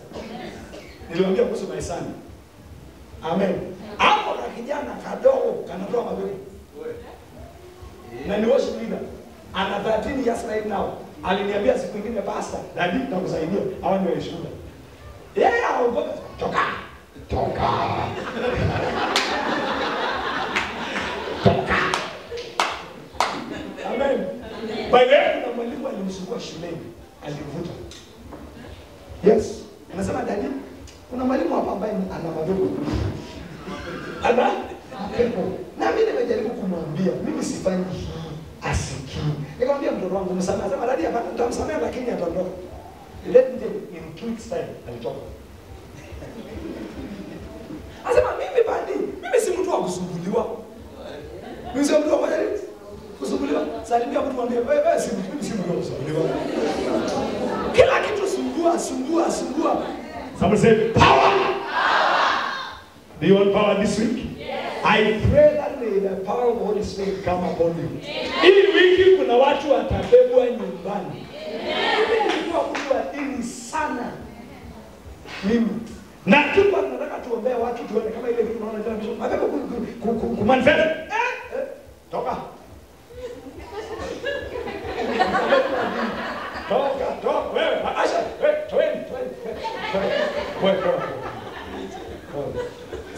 Niliwaambia kuhusu maisani. Amen. Hapo na kijana kadogo kanatoa mabegu. Na ni worship leader. Ana 13 years right now. Aliniambia siku nyingine pastor, dadi nakusaidia. Hawa ndio shuhuda. Yeye aogopa toka. Toka. Toka. Amen. By the way, kuna mwalimu alimsumbua shuleni, alivuta. Yes. Anasema dadi, kuna mwalimu hapa ambaye ana madogo. Ana pepo. Na mimi nimejaribu kumwambia, mimi sifanyi hii, asikii. Nikamwambia mtoto wangu msamaha, sema dadi hapa nitamsamehe lakini ataondoka. Let me tell you, in 2 weeks time alitoka. Anasema mimi bandi, mimi si mtu wa kusumbuliwa. Mimi si mtu wa kusumbuliwa. Salimia mtu mwambie wewe si mtu wa kusumbuliwa. Kila kitu sumbua. Somebody say power. Do you want power this week? Yes. I pray that may the power of the Holy Spirit come upon you. Hii wiki kuna watu watabebwa nyumbani. Mimi nilikuwa mtu wa dini sana. Mimi na tupa tunataka tuombee watu tuone kama ile kitu tunaona jana bishop. Mapepo kumanifest. Toka. Toka wewe. Asha, wewe toeni. Wewe.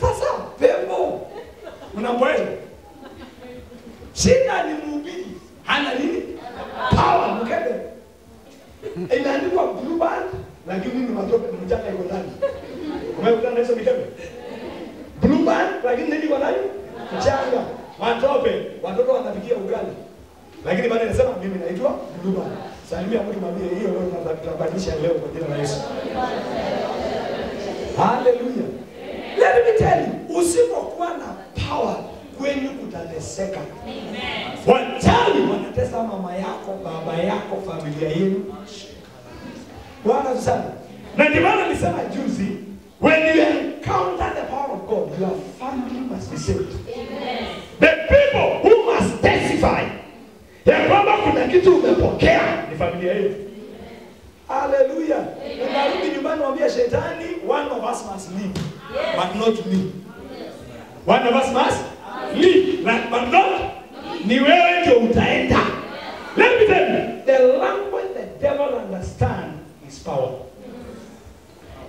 Sasa pepo unamweza. Shida ni mhubiri. Hana nini? Power mkebe. Inaandikwa blue band lakini ni matope mchanga iko ndani. Umekutana hizo mikebe? Blue band lakini nini iko ndani? Mchanga, matope, watoto wanapikia ugali. Lakini baada inasema mimi naitwa blue band. Salimia mtu mwambie hiyo leo tunabadilisha leo kwa jina la Yesu. Hallelujah. Let me tell you, usipokuwa na power kwenu kutateseka. Amen. Wachawi wanatesa mama yako, baba yako, familia yenu. Bwana sana. Na ndio maana nilisema juzi, when you encounter the power of God, your family must be saved. Amen. The people who must testify ya kwamba kuna kitu umepokea ni familia yenu. Hallelujah. Unarudi nyumbani mwambie shetani, one of us must leave. Yes. But not me. Yes. One of us must leave. But not ni wewe ndio utaenda. Let me tell you, the language the devil understands is power.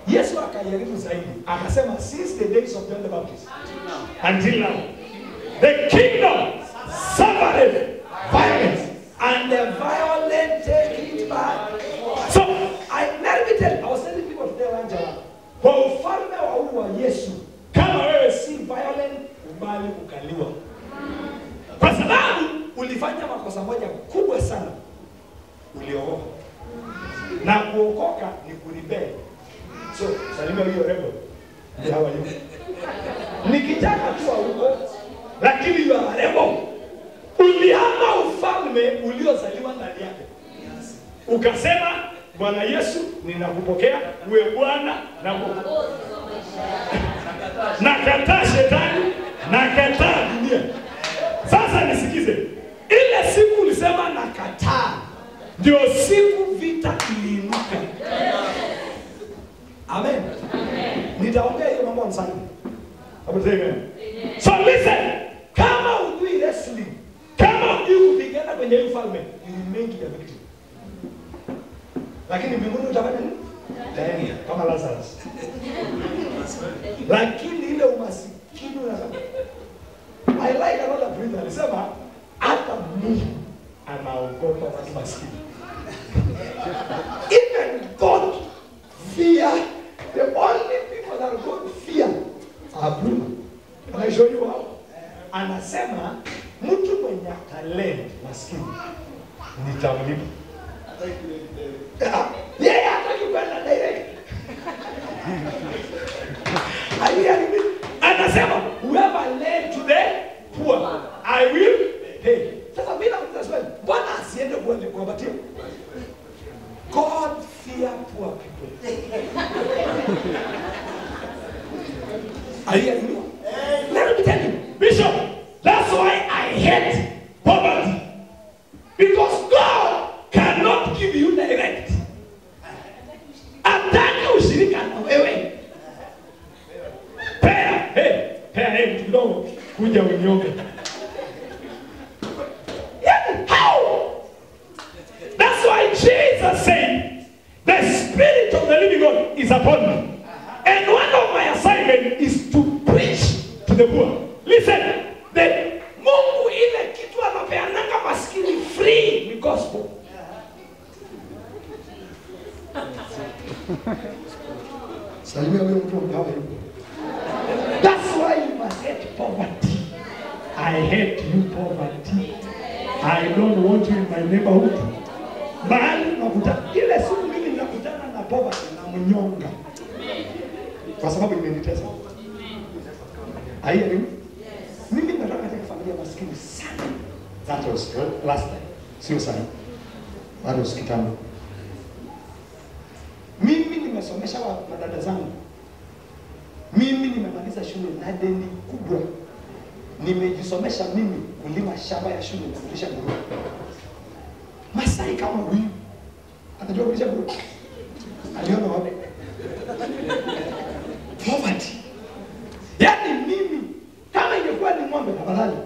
Yesu akajaribu zaidi. Akasema since the days of John the Baptist until now, the kingdom suffered violence and the violent take it back. So, let me tell you, I was telling people today, Angela, kwa ufalme wa huu wa Yesu, kama wewe si violent, ubali kukaliwa. Kwa sababu ulifanya makosa moja kubwa sana. Uliokoka. Na kuokoka ni kuribeli. So, salimia hiyo rebel. How are you? Ni kijana tu huko, lakini you are rebel. Ulihama ufalme uliozaliwa ndani yake. Ukasema, Bwana Yesu, ninakupokea, uwe Bwana na Mwokozi. Nakataa shetani, nakataa dunia. Sasa nisikize. Ile siku ulisema nakataa, ndio siku vita iliinuka. Amen. Nitaongea hiyo mambo sana. Amen. So listen, kama ujui wrestling, kama ujui kupigana kwenye ufalme, you remain to the victim. Lakini mbinguni utafanya nini? Tayari kama Lazarus. Lakini ile umasikini unasema. I like another breather. Alisema hata Mungu anaogopa watu maskini. Even God fear, the only people that God fear are poor. Can I show you how? Anasema mtu mwenye talent maskini nitamlipa. Yeah, hataki kwenda direct. Anasema whoever led to the poor, I will pay. Sasa mimi nasema Bwana asiende kuwapatia. God fear poor people. Are you hearing me? Let me tell you, Bishop, that's why I hate poverty. Because God cannot give you direct. Ataki ushirika na wewe. Pea, kidogo kuja unyoke. How? That's why Jesus said, the Spirit of the living God is upon me. And one of my assignments is to preach to the poor. Listen, the Mungu ile kitu anapeananga maskini free ni gospel. Salimia wewe mtu mtawa yuko. That's why you must hate poverty. I hate you poverty. I don't want you in my neighborhood. Mahali unakuta ile siku mimi ninakutana na poverty na mnyonga. Kwa sababu imenitesa. Aiyo mimi nataka katika familia maskini sana. That was last time. Sio sana. Bado sikitambo. Mimi nimesomesha wadada zangu. Mimi nimemaliza shule na deni kubwa. Nimejisomesha mimi kulima shamba ya shule na kulisha nguruwe. Masai kama huyu anajua kulisha nguruwe. Aliona wapi? Poverty. Yaani mimi kama ingekuwa ni ng'ombe tafadhali.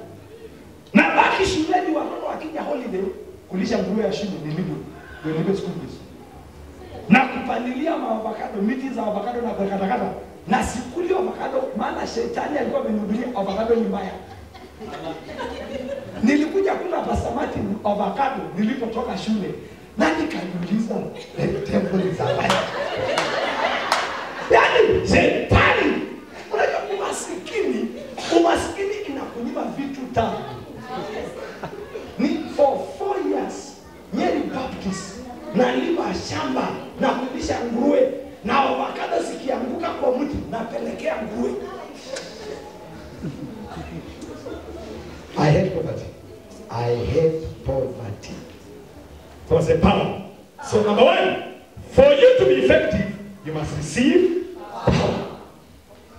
Na baki shuleni watoto wakija holiday kulisha nguruwe ya shule nilipo school fees. Na kupandilia maavocado, miti za avocado na kukatakata. Na sikuli avocado maana shetani alikuwa amenihubiria avocado ni mbaya. Nilikuja kula basamati avocado nilipotoka shule. Na nikajiuliza the devil is alive. Yaani shetani unajua umaskini inakunyima vitu tamu. Ni for 4 years Nyeri Baptist na lima shamba na kulisha nguruwe na avocado zikianguka kwa mti napelekea nguruwe. I hate poverty. I hate poverty. For the power. So number one, for you to be effective, you must receive power.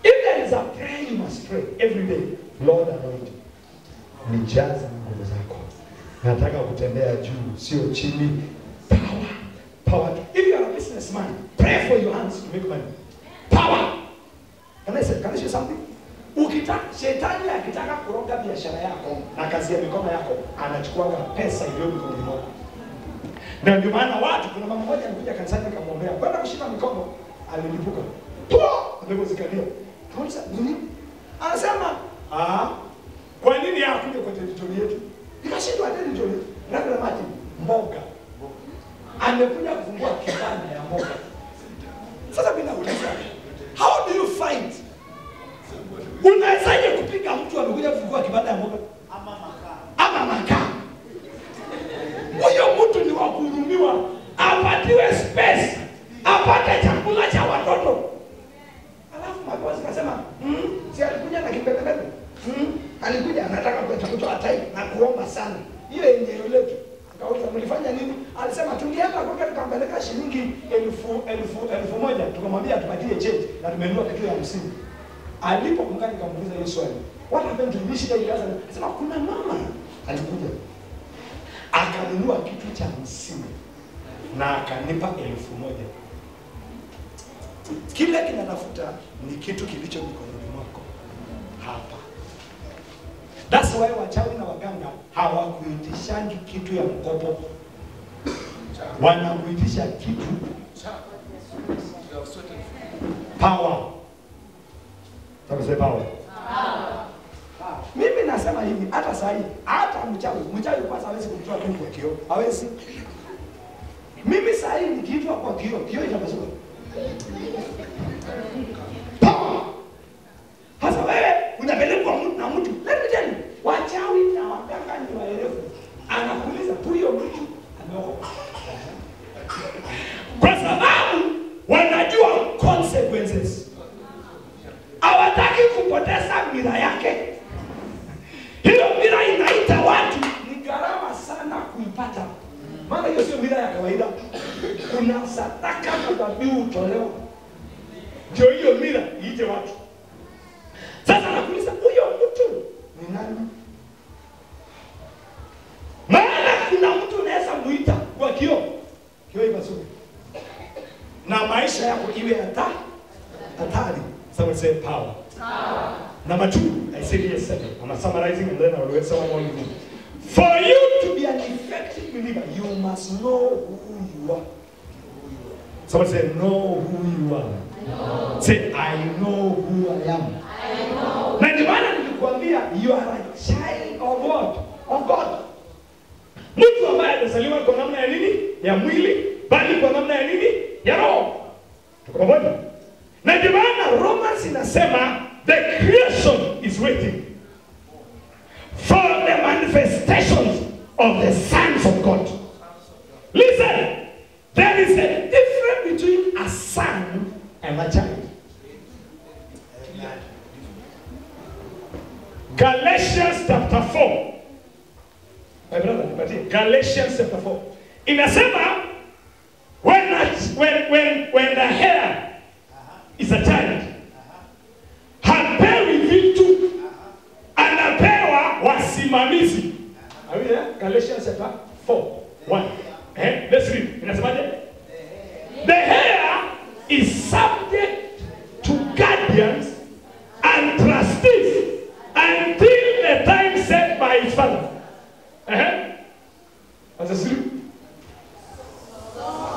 If there is a prayer, you must pray every day. Lord, anoint me. Nijaze nguvu zako. Nataka kutembea juu, sio chini. Power. If you are a businessman, pray for your hands to make money. Power. Can I say something? Shetani akitaka kuroga biashara yako na kazi ya mikono yako, anachukua pesa iliyo mikononi mwako. Na ndio maana watu, kuna mama mmoja alikuja kanisani akamwombea, kwenda kushika mikono, alilipuka. Alipozikalia. Kauliza, nini? Anasema, kwa nini hakuja kwa territory yetu? Nikashindwa territory. Labda Martin, mboga. Amekuja kufungua kibanda ya mboga. Sasa mimi nauliza, how do you fight? Unawezaje kupiga mtu amekuja kufungua kibanda ya mboga? Ama makaa. Huyo mtu ni wa kuhurumiwa, apatiwe space, apate chakula cha watoto. Alafu mabosi kasema, si alikuja na kimbelembele? Alikuja anataka kutoa tai na kuomba sana. Ile eneo letu. Akauliza, mlifanya nini? Alisema tungeenda kwa tukampeleka shilingi elfu moja, tukamwambia tupatie change na tumenunua kitu ya 50. Alipokumbuka nikamuuliza hiyo swali, what happened to you? Shida ilianza. Anasema kuna mama alikuja akanunua kitu cha 50 na akanipa 1000. Kile kinatafuta ni kitu kilicho mikononi mwako hapa. That's why wachawi na waganga hawakuitishangi kitu ya mkopo. Wanakuitisha kitu power. Sasa power. Mimi nasema hivi, hata sasa hivi, hata mchawi kwanza hawezi kutoa kitu kwa kioo. Hawezi. Mimi sasa hivi nikiitwa kwa kioo itapasuka. Power. Hasa wewe unapelekwa na mtu. Let me tell you, wachawi na waganga ni waerevu. Anakuuliza huyo mtu ameokoka. Kwa sababu wanajua consequences. Hawataki kupoteza mira yake. Hiyo mira inaita watu, ni gharama sana kuipata. Maana hiyo sio mira ya kawaida. Kuna sadaka na dhabihu utolewa. Ndio hiyo mira iite watu. Sasa nakuuliza huyo mtu ni nani? Maana kuna mtu unaweza muita kwa kioo. Kioo ipasuke. Na maisha yako iwe hatari. Someone say power. Number 2, I said yes, 7. I'm summarizing and then I will let someone more with me. For you to be an effective believer, you must know who you are. Someone say, know who you are. No. Say, I know who I am. I know. Na ndio maana nilikwambia, you are a child of what? Of God. Mtu ambaye alizaliwa kwa namna ya nini? Ya mwili, bali kwa namna ya nini? Ya roho. Tuko pamoja? Na ndio maana Romans inasema the creation is waiting for the manifestations of the sons of God. Listen, there is a difference between a son and a child. Galatians chapter 4. My brother, Galatians chapter 4. Inasema when the hair is a child, hapewi vitu, anapewa wasimamizi. Are we there? Galatians chapter 4, 1. Let's read. Inasemaje? The hair is subject to guardians and trustees until the time set by its father. What's the sleep?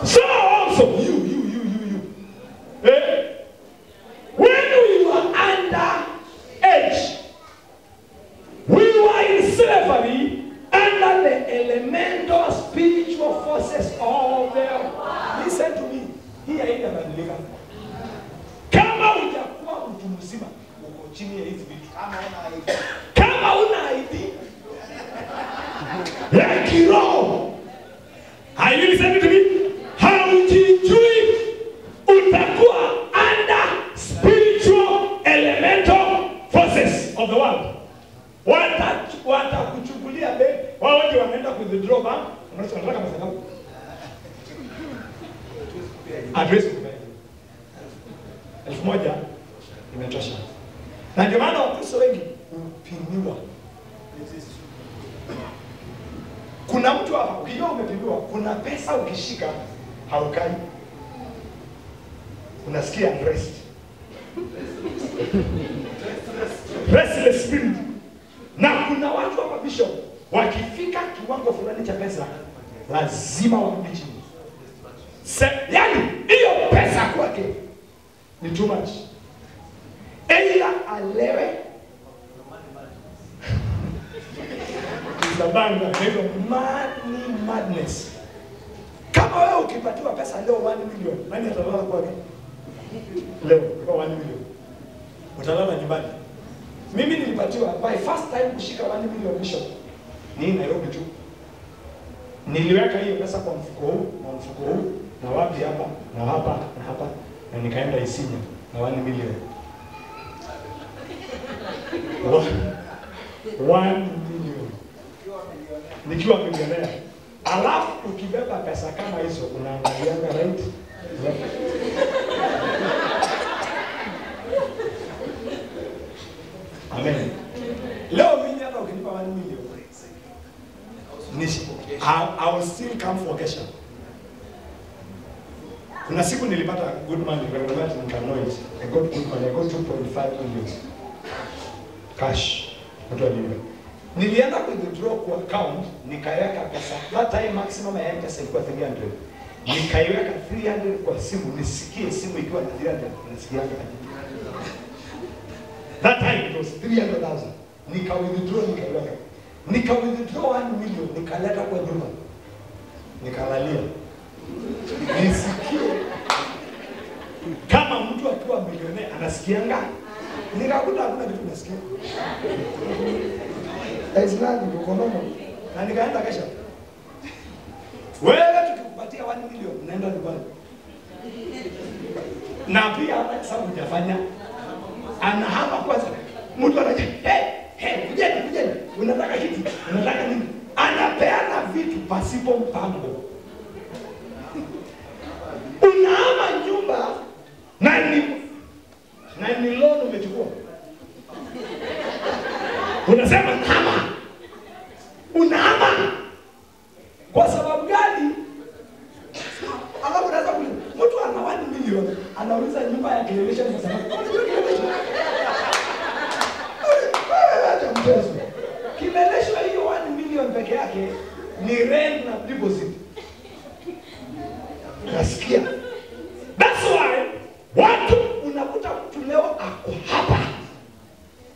So also you. When we were under age, we were in slavery under the elemental spiritual forces of the world. Listen to me. Hii haijabadilika. Kama hujakuwa mtu mzima, uko chini ya hizi vitu. Kama una ID ya kiroho, are you listening to me? Haujijui, utakuwa under spiritual elemental forces of the world. Watakuchukulia begi. Wao wote wanaenda withdraw bank. Unataka pesa ngapi? Address kubaya. 1000 imetosha. Na ndio maana Wakristo wengi hupimiwa. Kuna mtu hapa ukiwa umepimiwa, kuna pesa ukishika haukai. Unasikia rest. restless spirit. Na kuna watu hapa bishop wakifika kiwango fulani cha pesa lazima warudi chini. Yaani hiyo pesa kwake ni too much. Eila alewe Zabanga, ndio madness. Kama wewe ukipatiwa pesa leo 1 million, nani atalala kwake? Leo kwa 1 million. Utalala nyumbani. Mimi nilipatiwa by first time kushika 1 million bishop. Ni Nairobi tu. Niliweka hiyo pesa kwa mfuko huu, na wapi hapa, na hapa, na hapa, na nikaenda Isinya na 1 million. 1 million. Nikiwa milionea. Alafu ukibeba pesa kama hizo unaangalianga right? Amen. Leo mimi hata ukinipa 1 million. I will still come for kesha. Kuna siku nilipata good money, recommend in Kanois. I got good money, I got 2.5 million. Cash. Nilienda withdraw kwa account, nikaweka pesa. That time maximum ya pesa ilikuwa 300. Nikaiweka 300 kwa simu, nisikie simu ikiwa na 300, nisikia ngapi? That time it was 300,000. Nika withdraw 1 million, nikaleta kwa nyumba. Nikalalia. Nisikie kama mtu akiwa milionea anasikianga. Nikakuta hakuna kitu nasikia. Aislandi mkonono. Na nikaenda kesha. Wewe tukikupatia 1 million unaenda Dubai. Na pia hata sababu hujafanya. Anahama kwanza. Mtu anaje, kujeni. Unataka kitu? Unataka nini? Anapeana vitu pasipo mpango. Unahama nyumba na ni loan umechukua. Unasema unahama. Kwa sababu gani? Alafu unaweza mtu ana 1 million anauliza nyumba ya kilelesha kwa sababu kimeleshwa hiyo 1 million peke yake ni rent na deposit. Nasikia. That's why watu unakuta mtu leo ako hapa.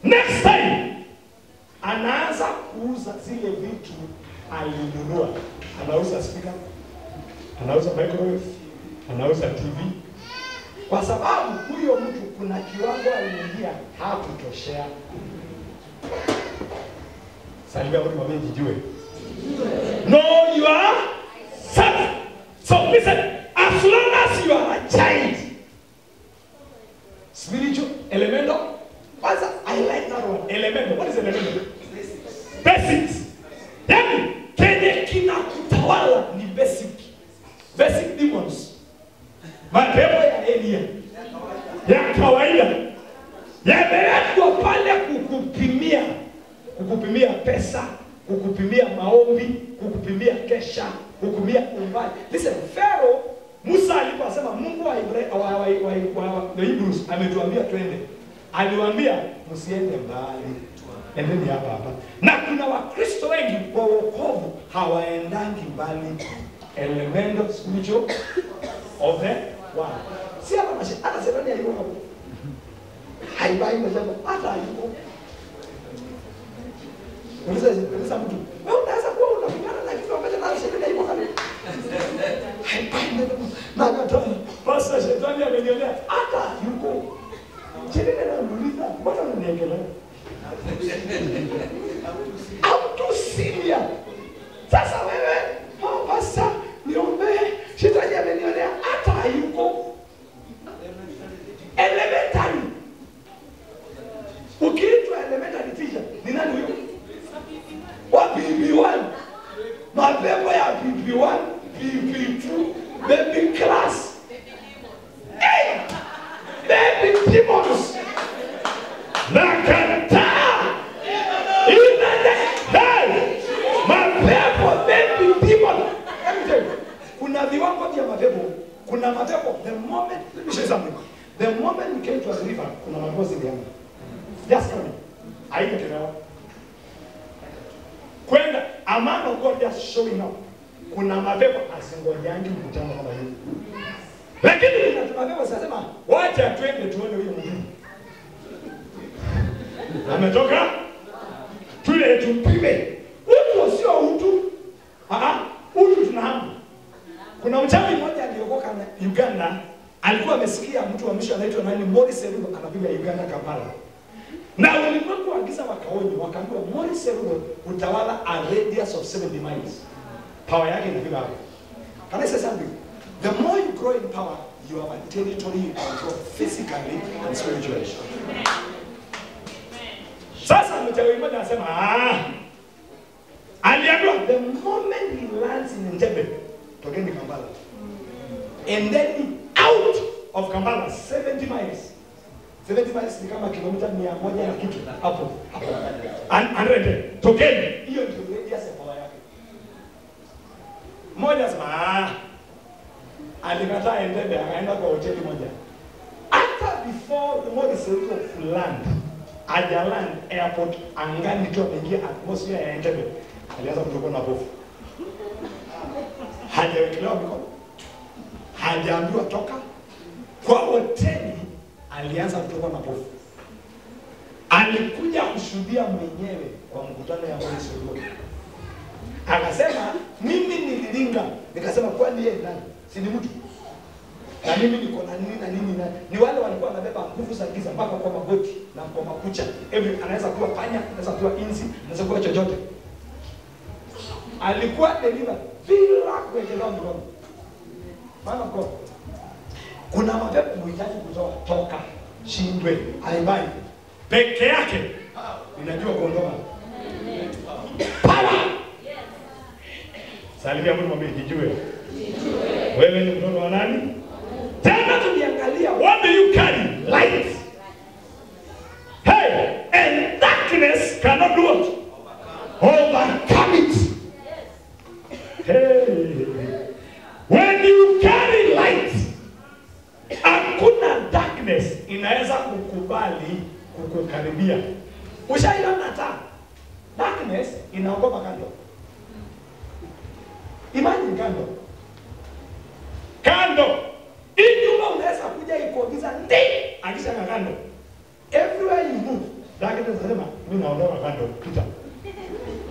Next time anaanza kuuza zile vitu alinunua. Anauza speaker, anauza microwave, anauza TV. Kwa sababu huyo mtu kuna kiwango aliingia hakutoshea. Salimia watu wame jijue. No, you are self. So listen, as long as you are a child, spiritual, elemental. I like that one. Elemental. What is elemental? Basics. Yaani kenye kinakutawala ni basic. Basic demons. Mapepo ya Elia. Ya kawaida. Yamewekwa pale kukupimia pesa, kukupimia maombi, kukupimia kesha, kukupimia umbali. Listen, Pharaoh, Musa aliposema Mungu wa Hebrews ametuambia twende. Aliwaambia msiende mbali. Endeni hapa. Na kuna Wakristo wengi kwa wokovu hawaendangi mbali. Elemental spiritual of the world. Si hata shetani hayuko hapo. Haibai mzee hata hayuko. Unaweza mtu. Wewe unaweza kuwa unapigana na kitu ambacho na shetani hayuko hapo. Haibai na kata. Basi shetani amenionea hata yuko. Chini anamuuliza, "Mbona unaniangalia?" I'm too serious. Sasa wewe, pasta, niombe, shetani amenionea hata hayuko. Elementary. Ukiitwa elementary teacher, ni nani huyo? Wa PP1. Mapepo ya PP1, PP2, baby class. Hey! Baby demons. Nakataa. Mapepo, baby demon. Kuna viwango vya mapepo. Kuna mapepo. The moment, let me say something. The moment you came to a river, kuna mapepo zilianza. Just come. haitachelewa. Kwenda a man of God just showing up. Kuna mapepo asingojangi mkutano kama hiyo. Lakini kuna mapepo sasema wacha twende tuone huyo mtu. Ametoka tule tupime. Utu sio utu. Utu tunahamu. Kuna mchawi mmoja aliokoka na Uganda, alikuwa amesikia mtu wa mwisho anaitwa nani Morris Serugo anapiga Uganda Kampala. Na walimwengu waagiza wakaoni, wakaambiwa Morris Serugo utawala a radius of 70 miles. Power yake inafika hapo. Can I say something? The more you grow in power, you have a territory you control physically and spiritually. Sasa mchawi mmoja anasema aliambiwa the moment he lands in Entebbe, tokeni Kampala. And then out of Kampala 70 miles. 70 miles ni kama kilomita 100 na kitu hapo. Anrede tokeni. Hiyo ndio radius ya power yake. Mmoja sema alikataa Entebbe akaenda kwa hoteli moja. After before the Morris Serugo of land, Ajaland airport angani tu ameingia atmosphere ya Entebbe. Alianza kutokwa na hofu. Hajawekelewa mikono. Hajaambiwa toka. Kwa hoteli alianza kutokwa na hofu. Alikuja kushuhudia mwenyewe kwa mkutano ya Morris Serugo. Akasema mimi nililinga, nikasema kwani yeye nani? Si ni mtu. Na mimi niko na nini na nini na ni wale walikuwa wanabeba nguvu za giza mpaka kwa magoti na kwa makucha. Anaweza kuwa panya, anaweza kuwa inzi, anaweza kuwa chochote. Alikuwa deliver bila kuwekelewa mikono. Maana kwa kuna mapepo mhitaji kutoa toka shindwe haibai peke yake inajua kuondoka. Power. Salimia mtu mwambie kijue. Wewe ni mtoto wa nani? Tena tuliangalia what do you carry? Light. Hey, and darkness cannot do what? Overcome it. Hey, when you carry light, hakuna darkness inaweza kukubali kukukaribia. Ushaiona taa? Darkness inaogopa kando. Imagine kando. Kando. Hii nyumba unaweza kuja ikuagiza ndi akisha kando. Everywhere you move, darkness inasema mimi naondoka kando, pita.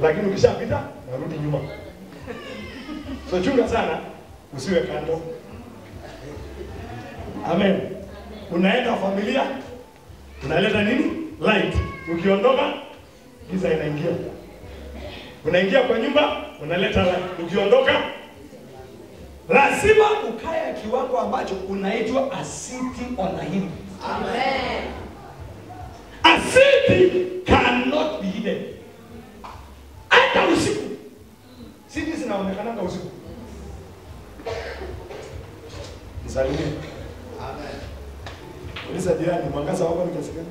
Lakini ukishapita narudi nyuma. So chunga sana usiwe kando. Amen. Unaenda familia, unaleta nini? Light. Ukiondoka giza inaingia. Unaingia kwa nyumba, unaleta light. Ukiondoka lazima ukae kiwango ambacho unaitwa a city on a hill. Amen. A city cannot be hidden. Hata usiku. City zinaonekana kwa usiku. Nisalimie. Amen. Ulisa jirani mwangaza wako ni kiasi gani?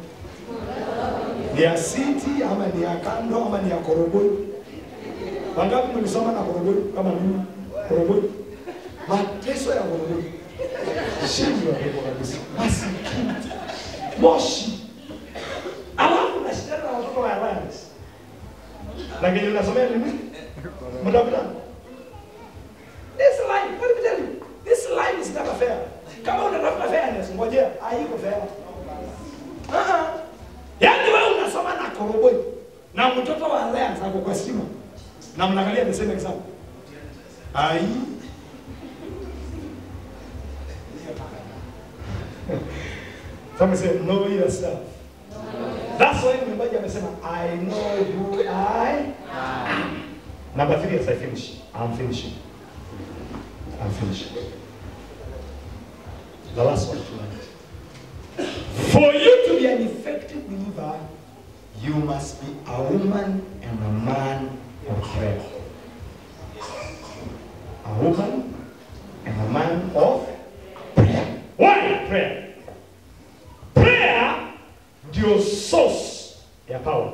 Ni ya city ama ni ya kando ama ni ya Korogoi? Wangapi mlisoma na Korogoi kama mimi? Korogoi. Mateso ya Korogoi. Shindwa hapo kabisa. Masikini. Moshi. Alafu na shida na watoto wa Alliance. Lakini unasomea nini? Mtafuta. This life, what did I tell you? This life is never fair. Kama unatafuta fairness, ngojea, haiko fair. Yaani wewe unasoma na Korogoi na mtoto wa Alliance hapo kwa stima. Na mnaangalia the same exam. Somebody say, know yourself. That's why mwimbaji amesema, I know who I am. Number 3 as I finish. I'm finishing. The last one tonight. For you to be an effective believer, you must be a woman and a man of prayer. A woman and a man of prayer. Why prayer? Prayer ndio source ya power.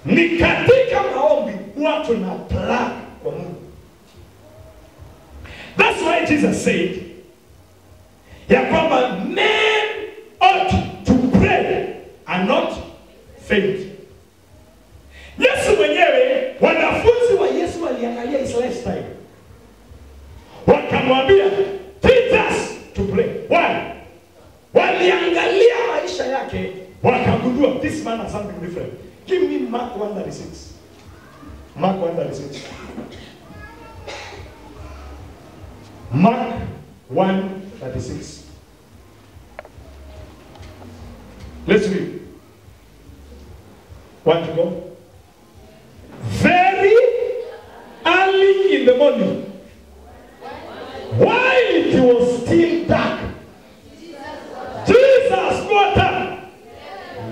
Ni katika maombi watu na plug kwa Mungu. That's why Jesus said ya kwamba men ought to pray and not faint. waliangalia his lifestyle. Wakamwambia, teach us to pray. Why? Waliangalia maisha yake, wakagundua this man has something different. Give me Mark 1:36. Mark 1:36. Mark 1:36. Let's read. Want to go? Very early in the morning, while it was still dark, Jesus got up,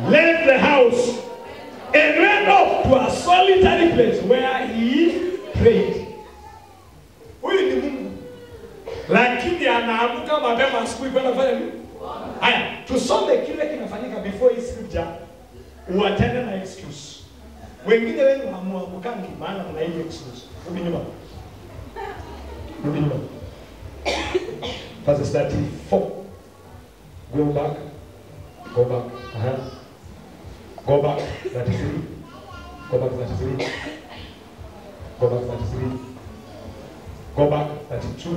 left the house, and went off to a solitary place where he prayed. Huyu ni Mungu, lakini anaamka mapema asubuhi kwenda kufanya nini? Haya, tusome kile kinafanyika before hii scripture, uatende na excuse. Wengine wenu hamuamkangi maana mna hii excuse. Rudi nyuma. Rudi nyuma. Verse 34. Go back. Go back. Go back 33. Go back 33. Go back 33. Go back 32.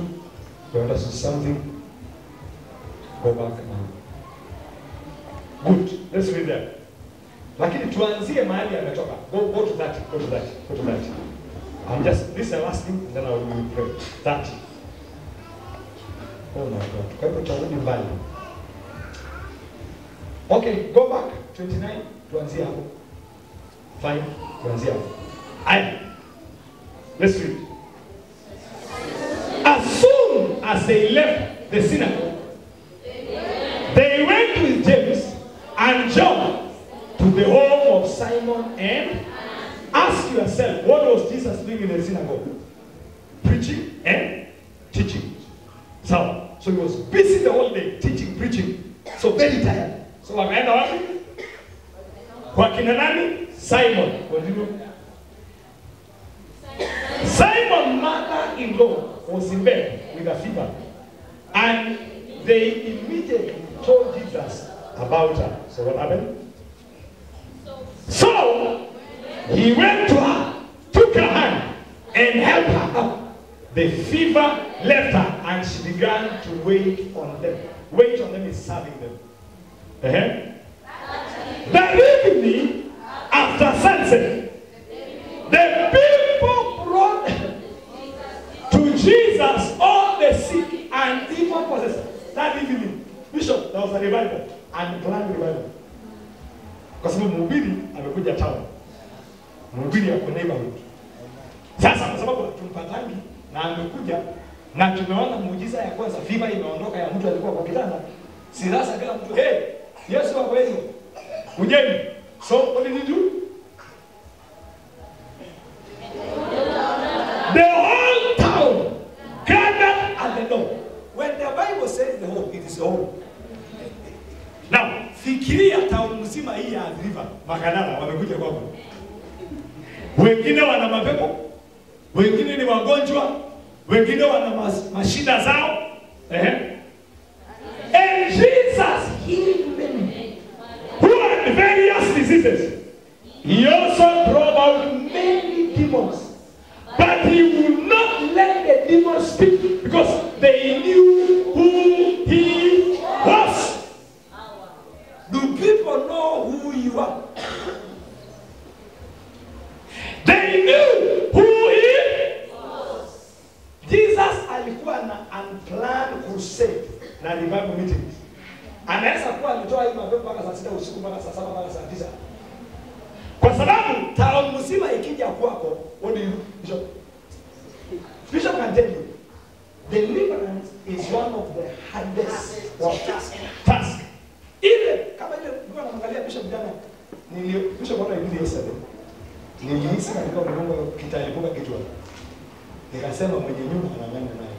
You understand something? Go back now. Good. Let's read there. Lakini tuanzie mahali ametoka. Go to that. Go to that. Go to that. I'm just, this is the last thing, and then I will pray. 30. Oh my God. Kwa hivyo tutarudi mbali. Okay, go back 29. Tuanzie hapo. Fine. Tuanzie hapo. Aya. Let's read. As soon as they left the synagogue, they went with James and John to the home of Simon and ask yourself, what was Jesus doing in the synagogue? Preaching and teaching. So he was busy the whole day, teaching, preaching. So very tired. So wakaenda wapi? Kwa kina nani? Simon. Simon's mother-in-law was in bed with a fever. And they immediately told Jesus about her. So what happened? So he went to her, took her hand, and helped her up. The fever left her, and she began to wait on them. Wait on them is serving them. That evening, after sunset, the people brought to Jesus all the sick and demon possessed. That evening, Bishop, there was a revival, and planned revival. Kwa sababu mhubiri amekuja town. Mhubiri ako neighborhood. Sasa kwa sababu tumpatangi na amekuja na tumeona muujiza ya kwanza, fever imeondoka ya mtu alikuwa kwa kitanda. Si sasa kila mtu, hey, Yesu wako wewe. Ujeni. So what did he do? The whole town gathered at the door. When the Bible says the whole, it is the whole. Now, fikiria town mzima hii ya River Makadara wamekuja kwako. Wengine wana mapepo, wengine ni wagonjwa, wengine wana mashida zao. And Jesus healed many who had various diseases. He also drove out many demons. But he would not let the demons speak because they knew who he was. Do people know who you are? They knew who he was. Jesus alikuwa na unplanned crusade na revival meetings. Anaweza kuwa alitoa hii mapepo mpaka saa 6 usiku mpaka saa 7 mpaka saa 9. Kwa sababu town mzima ikija kwako, what do you Bishop? Bishop can tell you, deliverance is one of the hardest task. Ile kama ile nilikuwa naangalia Bishop jana, Bishop what I did yesterday. Nilihisi katika mgongo kitalipuka kichwa. Nikasema mwenye nyumba anang'ana naye.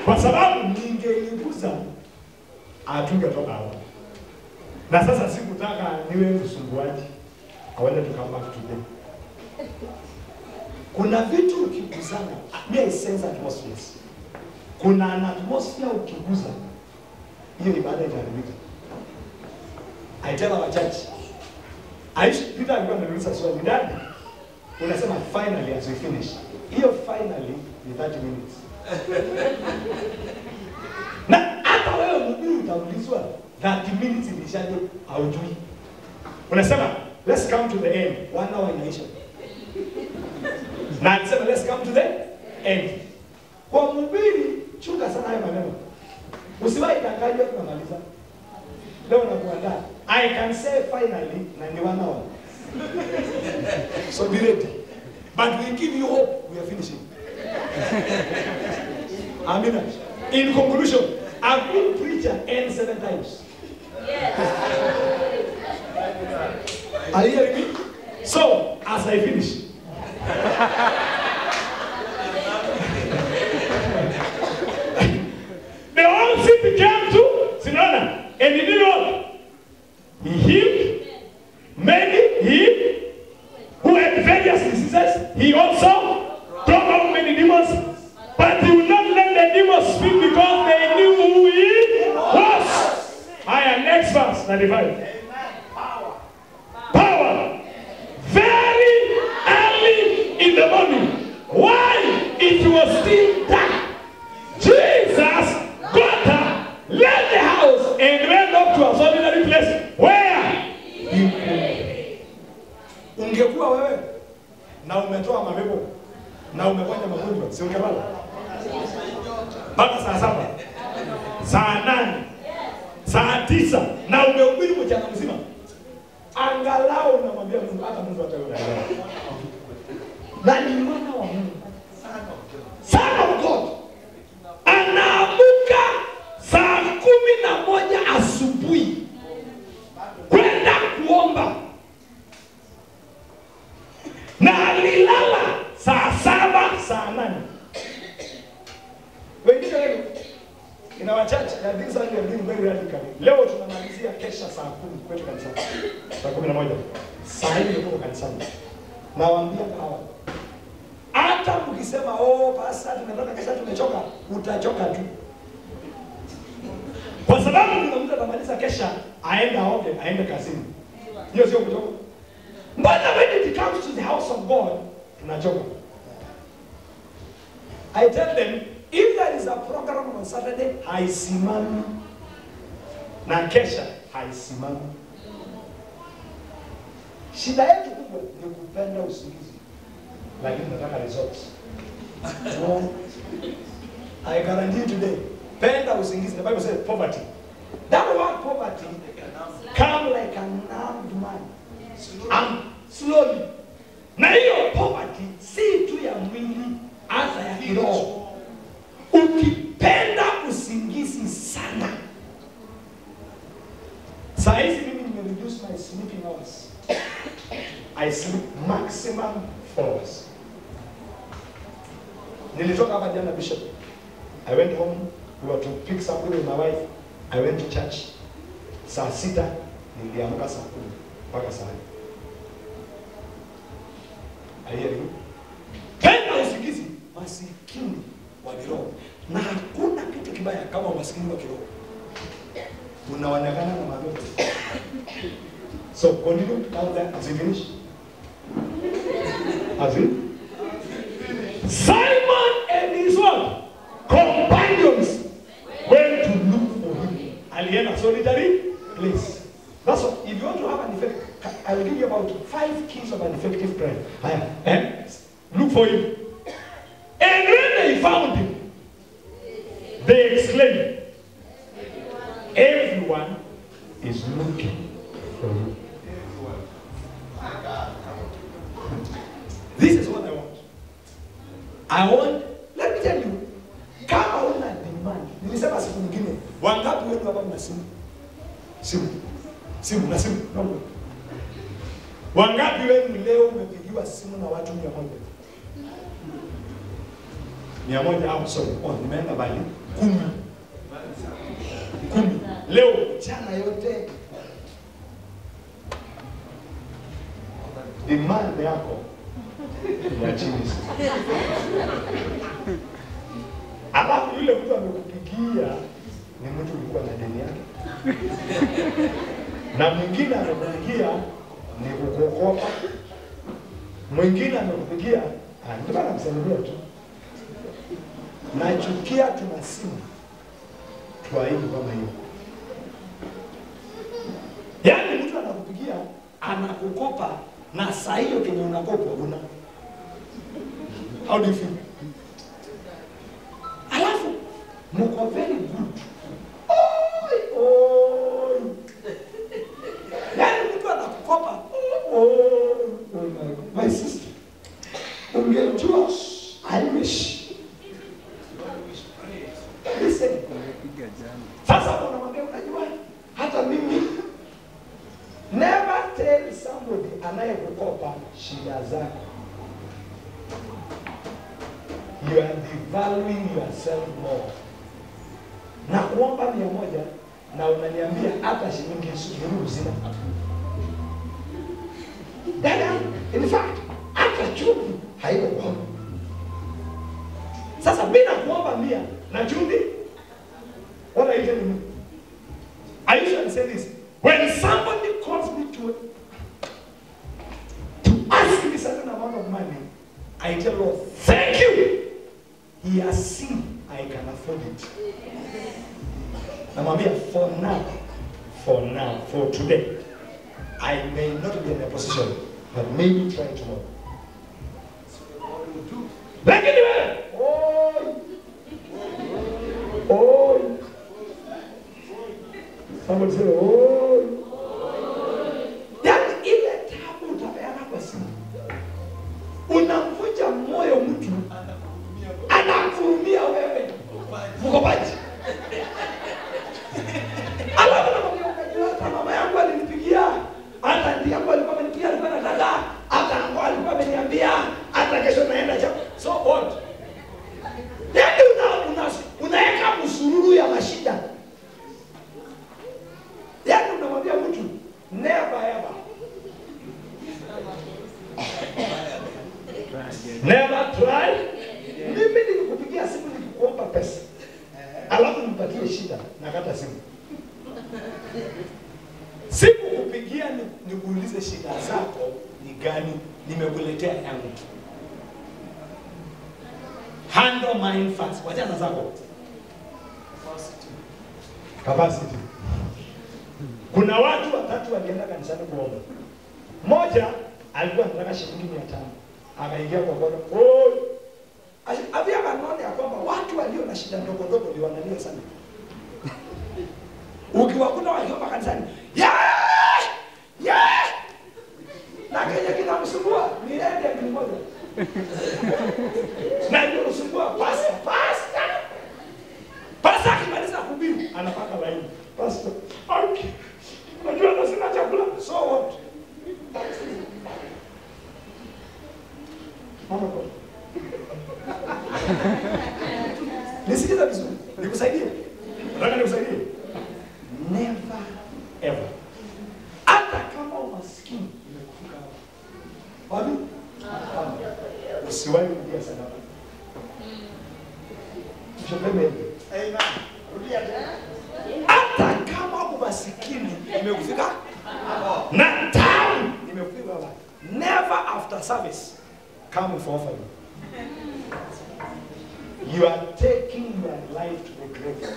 Kwa sababu ningeiguza atungetoka hapo. Na sasa sikutaka niwe msumbuaji. I wanted to come back today. Kuna vitu ukiguzana, I sense atmospheres. Kuna an atmosphere ukiguza, hiyo ibada itaharibika. I tell our church, Peter alikuwa anauliza swali, Dad, unasema finally as we finish. Hiyo finally ni 30 minutes. Na hata wewe mhubiri utaulizwa 30 minutes ilishaje haujui. Unasema let's come to the end. 1 hour inaisha. Na anasema let's come to the end. Kwa mhubiri chunga sana haya maneno. Usiwahi danganywa tunamaliza. Leo nakuandaa. I can say finally na ni 1 hour. So be ready. But we give you hope we are finishing. Amen. In conclusion, a good preacher ends 7 times. Yes. Are you hearing me? So, as I finish, the whole city came to Sinona, and he did what? He healed many, who had various diseases. He also drove out many demons, but he would not let the demons speak because they knew who he was. Next verse, 95. Power. Very early in the morning, while it was still dark, Jesus got up, left the house, and went up to a solitary place where he prayed. Ungekuwa wewe na umetoa mapepo na umeponya magonjwa, si ungelala mpaka saa 7, saa 8, saa 9 na umehubiri mchana mzima? Angalau unamwambia Mungu, hata Mungu ataelewa. Na ni mwana wa Mungu, Son of God, anaamuka saa 11 asubuhi kwenda kuomba, na alilala saa 7, saa 8. Wengine leo in our church, and things are being very radical. Leo tunamalizia kesha saa 10 kwetu kanisa. Saa 11. Saa 4 tuko kanisani. Nawaambia hawa, hata mkisema oh pastor tunataka kesha tumechoka, utachoka tu. Kwa sababu kuna mtu atamaliza kesha aende aoge, aende kazini. Hiyo sio kuchoka. But when it comes to the house of God, tunachoka. I tell them, if there is a program on Saturday, haisimami. Na kesha haisimami. Shida yetu kubwa ni kupenda usingizi, lakini nataka results. No. I guarantee you today, penda usingizi. The Bible says poverty. That word poverty come like a numbed man. Slowly. Na hiyo poverty si tu ya mwili, hata ya kiroho. Ukipenda usingizi sana. Saa hizi mimi nimereduce my sleeping hours. I sleep maximum 4 hours. Nilitoka hapa jana Bishop. I went home, we were to pick something with my wife. I went to church. Saa 6 niliamka saa 10 mpaka saa 4. Are you hearing me? Penda usingizi, masikini wa kiroho. Na hakuna kitu kibaya kama masikini wa kiroho. Unawanyang'ana na mapepo. So continue now there as we finish. As we Simon and his what? Companions went to look for him. Alienda solitary place. That's what, if you want to have an effect, I will give you about 5 keys of an effective prayer. Look for him. And when they found him, they exclaimed, everyone is looking for you. This is what I want. Let me tell you, kama una demand, nilisema siku nyingine, wangapi wenu hapa mna simu? Simu na simu. No. Wangapi wenu leo umepigiwa simu na watu 100? 100 au sorry, nimeenda bali 10. Leo jana yote. Demand yako ya chini. Alafu yule mtu amekupigia ni mtu ulikuwa na deni yake. Na mwingine anakupigia ni kukokopa. Mwingine amekupigia, ndio anamsalimia tu. Nachukia tuna simu. Tuaibu kama hiyo. Yaani mtu anakupigia, anakukopa na saa hiyo kenye unakopa una. How do you feel? Alafu mko very good. Oi. Yaani mtu anakukopa. My sister. Ungejua I wish. Listen. Sasa unamwambia unajua hata mimi never tell somebody anayekukopa shida zako. You are devaluing yourself more. Na kuomba 100 na unaniambia hata shilingi 20 zina. Dada, in fact, hata chumvi haiko kwangu. Sasa bila kuomba 100 na chumvi, what are you telling me? I usually say this. When somebody calls me to ask me a certain amount of money, I tell Lord, thank you. He has seen I can afford it. Namwambia, for now, for today, I may not be in a position, but maybe try tomorrow. Lakini wewe, oi. Somebody say, oi. Yaani ile tabu utapeana kwa simu. Unamvunja moyo mtu. Anakuumia wewe. Mkopaji. Alafu namwambia ukajua mama yangu alinipigia. Hata ndiye yangu alikuwa amenipigia alikuwa na dada. Hata ngo alikuwa ameniambia hata kesho naenda chapa. So what? Yaani unaweka msururu ya mashida. Yaani unamwambia mtu never ever. Never try. Mimi nilikupigia simu nikuomba pesa. Alafu nipatie shida na kata simu. Siku kupigia nikuulize shida zako ni gani, nimekuletea yangu. Handle mine first. Wachana zako. Capacity. Kuna watu 3 walienda kanisani kuomba. Mmoja alikuwa anataka shilingi 500. Akaingia kwa Bwana. Oi. Avia kanone ya kwamba watu walio na shida ndogo ndogo ndio wanalia sana. Ukiwakuta wakiomba kanisani, na kile kinamsumbua ni yeye mmoja. Na ndio usumbua pasta akimaliza kuhubiri anapaka laini. Pastor, okay. Unajua na sina chakula. So what? Mama kwa. Nisikiza vizuri. Nikusaidie. Nataka nikusaidie. Never ever. Hata kama umaskini umekufika hapo. Wapi? Usiwahi kurudia sana. Amen. Rudia tena. Hata kama umaskini umekufika na town imekufika hapa. Never after service come for offering. You are taking your life to the grave.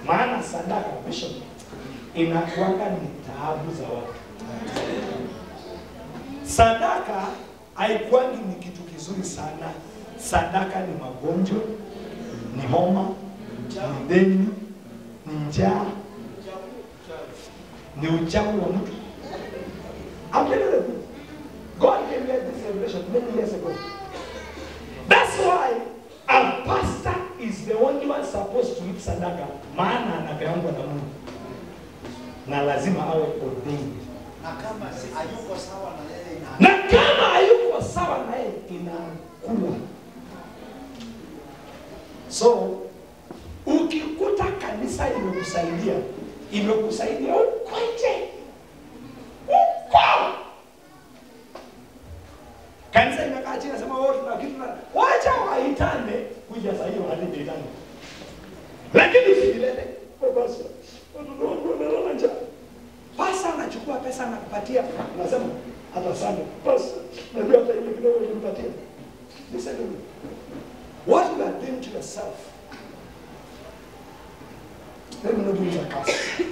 Maana sadaka bishop inakuanga ni taabu za watu. Sadaka haikuangi ni kitu kizuri sana. Sadaka ni magonjwa, ni homa, ni deni, ni njaa, ni uchawi wa mtu. I'm telling you, God gave me this revelation many years ago. That's why a pastor is the only one supposed to eat sadaka. Maana anapeangwa na Mungu. Na lazima awe ordained. Na kama hayuko sawa na yeye na kama hayuko sawa na yeye inakula. So ukikuta kanisa imekusaidia uko nje. Kanisa imekaa chini nasema wote na kitu na wacha waitane kuja sasa hiyo hadi itane. Lakini usilete basi. Watu wangu wanaona njaa. Pasa anachukua unachukua pesa na kupatia, unasema hata sana. Basi najua hata ile kidogo unipatia. Listen to me. What you are doing to yourself. Let me not use a curse.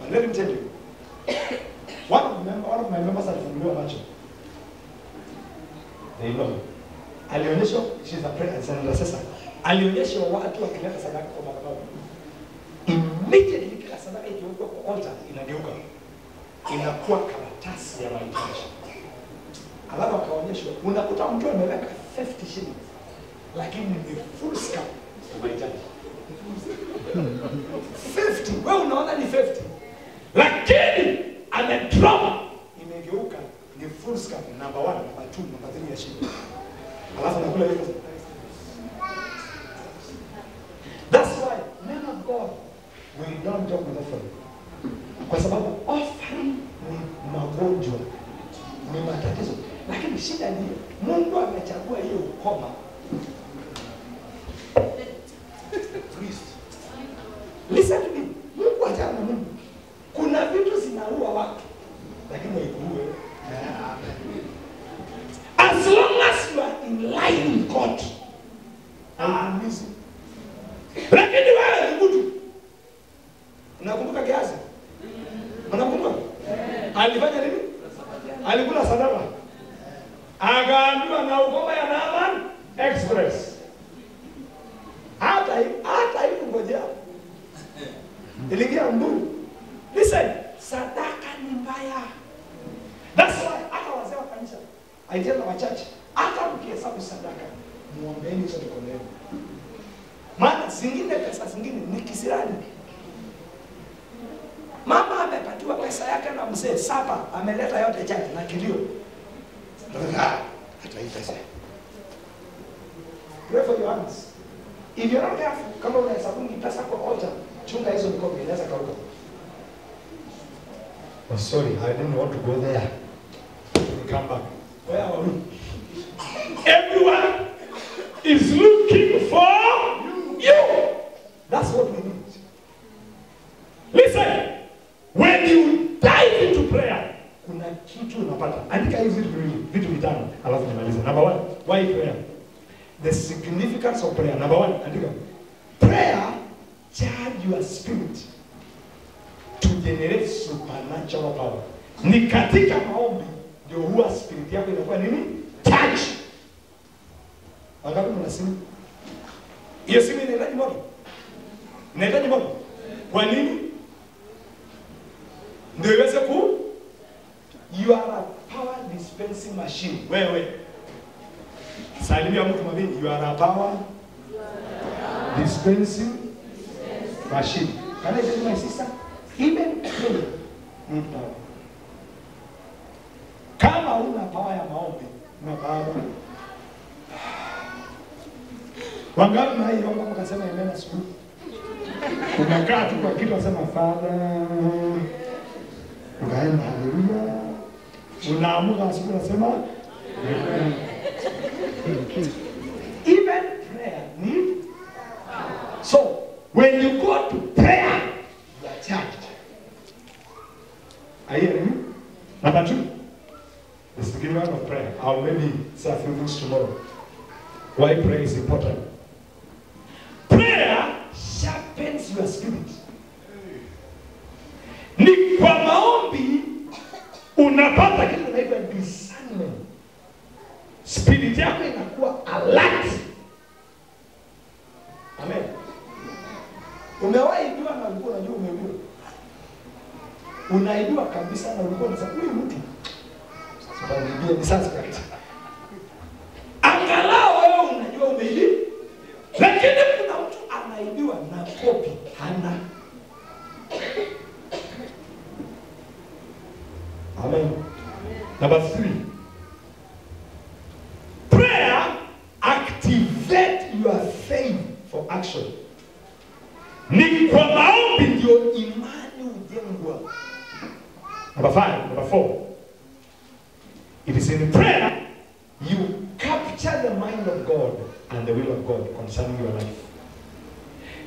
But let me tell you. One of my members alifunguliwa macho. They know. Alionyeshwa, she's a prayer and intercessor. Alionyeshwa watu wakileta sadaka kwa madhabahu. Immediately kila sadaka ikiwekwa kwa altar inageuka. Inakuwa karatasi ya mahitaji. Alafu akaonyeshwa, unakuta mtu ameweka 50 shillings. Lakini ni full scam ya mahitaji. 50, wewe unaona ni 50. Lakini amedrop imegeuka ni full scam number 1, number 2, number 3 ya shilingi. Alafu nakula hiyo. That's why men of God we don't talk with offering. Kwa sababu offering ni magonjwa, ni matatizo. Lakini shida ni Mungu amechagua hiyo ukoma. Listen to me. Mungu achana na Mungu. Kuna vitu zinaua watu lakini haikuue. As long as you are in line with God. Haiumizi. Lakini wewe ni mtu. Unakumbuka Gehazi? Unakumbuka? Alifanya nini? Alikula sadaka. Akaambiwa na ukoma ya Naaman Express. Hata hivi ngojea. Iliingia mbulu. Listen, sadaka ni mbaya. That's why hata wazee wa kanisa, aitenda wachache, hata mkihesabu sadaka, muombeeni hizo mikono yenu. Maana zingine pesa zingine ni kisirani. Mama amepatiwa pesa yake na mzee sapa, ameleta yote chati na kilio. Hata hii pesa. Pray for your hands. If you're not careful, kama unahesabu pesa kwa altar, chunga hizo mikono inaweza kauka. Oh, sorry, I didn't want to go there. We come back. Where are we? Everyone is looking for you. That's what we need. Listen, when you dive into prayer, Kuna kitu unapata. Andika hizi vitu vitano, alafu nimalize. Number 1, why prayer? The significance of prayer. Number 1, andika. Prayer charge your spirit to generate supernatural power. Ni katika maombi ndio huwa spirit yako inakuwa nini? Charge. Wangapi mna simu? Hiyo simu inahitaji moto. Inahitaji moto. Kwa nini? Ndio iweze ku you are a power dispensing machine. Wewe. Salimia mtu mwambie you are a power dispensing machine. Can I tell my sister? Even prayer need power. Kama una power ya maombi, na baba. Wangapi na hiyo kama kasema imena siku. Unakaa tu kwa kitu unasema Father. Ukaenda haleluya. Unaamuka asubuhi unasema even prayer need. So when you go to prayer, you are charged. Are you hearing me? Number 2, the significance of prayer. I'll maybe say a few things tomorrow. Why prayer is important. Prayer sharpens your spirit. Ni kwa maombi unapata kitu kinaitwa discernment. Spirit yako inakuwa alert. Amen. Umewahi jua na ulikuwa unajua umejua. Unaijua kabisa na ulikuwa unasema huyu mtu. Sasa ndio ni sasa kabisa. Angalau wewe unajua umeijua. Lakini kuna mtu anaijua na copy hana. Amen. Number 3. Prayer activate your faith for action. Ni kwa maombi ndio imani ujengwa. Number 5, number 4. It is in prayer you capture the mind of God and the will of God concerning your life.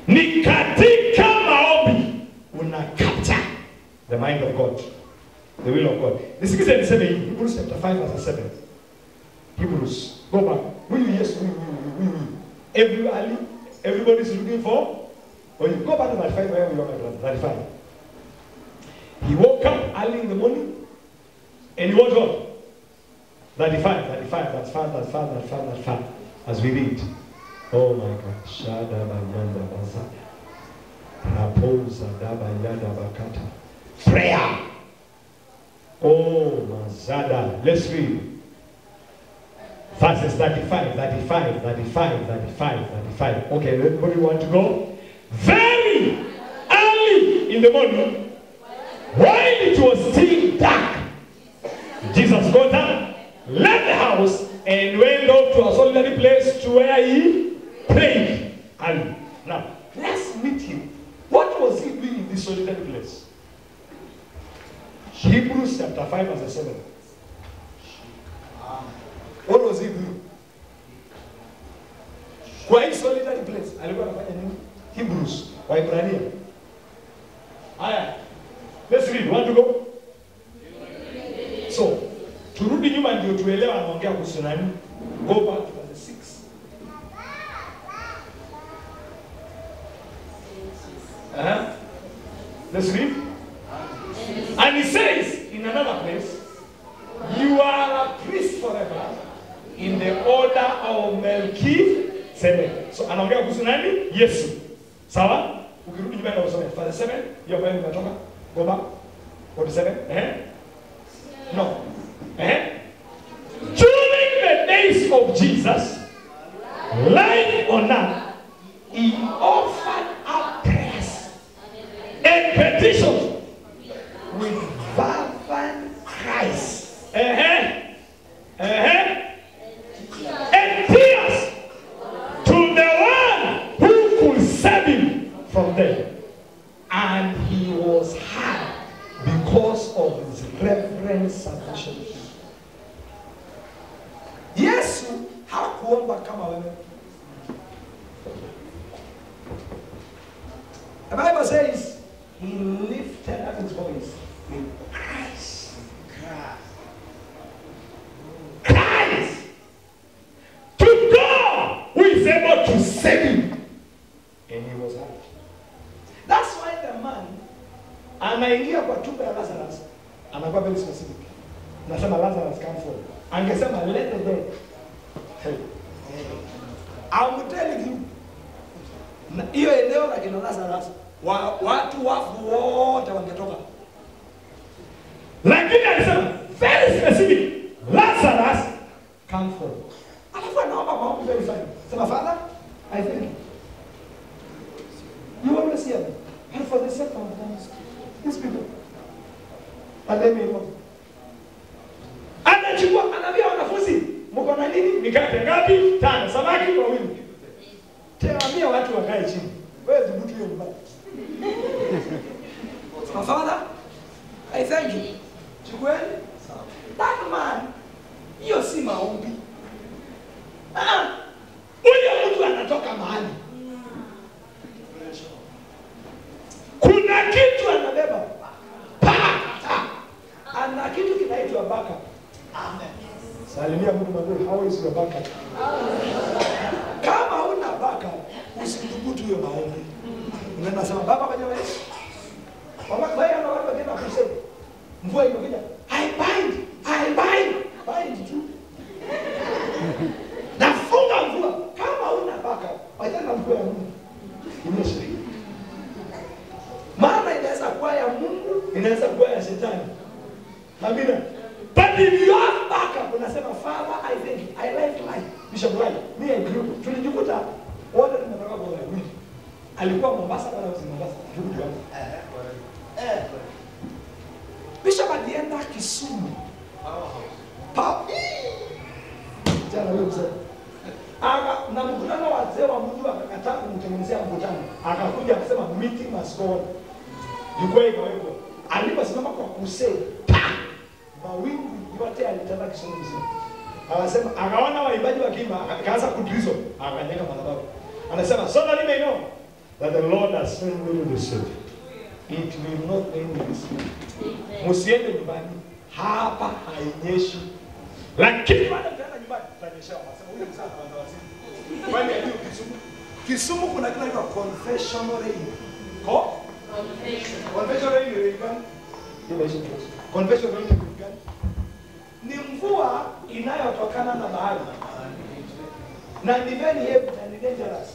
Ni katika maombi una capture the mind of God The will of God. Nisikize niseme hii, Hebrews chapter 5 verse 7. Hebrews. Go back. Yes. Everybody's looking for. Or you go back to 35 where we are at 35. He woke up early in the morning and he watched what? 35, that's fine. As we read. Oh my God. Shada bayanda bazada. Raposa daba yada bakata. Prayer. Oh mazada. Let's read. Verses 35. Okay, everybody want to go? Very early in the morning, while it was still dark, Jesus got up, left the house, and went up to a solitary place to where he prayed. And now, let's meet him. What was he doing in this solitary place? Hebrews chapter 5 verse 7. What was he doing? Kwa hii solitary place, alikuwa anafanya nini? Hebrews, Waibrania. Aya. Let's read. Want to go? So, turudi nyuma ndio tuelewa anaongea kuhusu nani. Go back to verse 6. Let's read. And he says in another place, you are a priest forever in the order of Melchizedek. So anaongea kuhusu nani? Yesu. Sawa? Ukirudi nyuma ndio usome verse 7, hiyo ambayo nimetoka. Go back. 47. No. During the days of Jesus, lying on earth, he offered up prayers and petitions with fervent cries. And tears to the one who could save him from death. And he was heard because of his reverent submission. Yesu hakuomba kama wewe. The Bible says he lifted up his voice with cries. Cries to God who is able to save him. And he was heard. That's why the man anaingia kwa tumbo ya Lazarus anakuwa very specific. Nasema Lazarus come forth. Angesema let the dead help. I'm telling you. Hiyo eneo la kina Lazarus watu wafu wote wangetoka. Lakini alisema very specific. Lazarus come forth. Alafu anaomba maombi very fine. Sema Father, I thank you. You always hear me. And for the sake of these people. And let me know. Anachukua anaambia wanafunzi, mko na nini? Mikate ngapi? 5. Samaki kwa wingi. Teambia watu wakae chini. Wewe dhubutu hiyo mbaya. My Father, I thank you. Chukweli? That man, hiyo si maombi. Huyo mtu anatoka mahali. Kuna kitu anabeba. Ana kitu kinaitwa baka. Amen. Salimia Mungu mwambie, how is your baka? Kama una baka, usidhubutu hiyo maombi. Unaenda sema baba kwa jina la Yesu. Baba baya na watu wengine wakisema mvua imekuja. I bind tu. Nafunga mvua. Kama una baka, wajana mvua ya Mungu. Imeisha. Maana inaweza kuwa ya Mungu, inaweza kuwa ya shetani. Amina. But if you have backup, unasema Father, I thank you. I like life. Bishop Rai, me and you, tulijikuta wote tunatoka kwa wawili. Alikuwa Mombasa na wao Mombasa. Bishop alienda Kisumu. Jana wewe mzee. Na mkutano wa wazee wa mji akakataa kumtengenezea mkutano. Akakuja akasema meeting must go on. Yuko hivyo. Aliposimama kwa kusema, mawingu yote alitanda Kisumu mzima. Anasema akaona waimbaji wakiimba, akaanza kudrizo, akanyeka madhabahu. Anasema so that you may know that the Lord has sent me to save. It will not rain this week. Msiende nyumbani. Hapa hainyeshi. Lakini baada ya kwenda nyumbani tutanyesha. Wasema huyu mzee anaanza wasifu. Kwani ndio Kisumu? Kisumu kuna kitu kinaitwa confessional rain. Confessional rain ni gani? Confessional rain ni gani? Ni mvua inayotokana na bahari. Na ni very heavy na ni dangerous.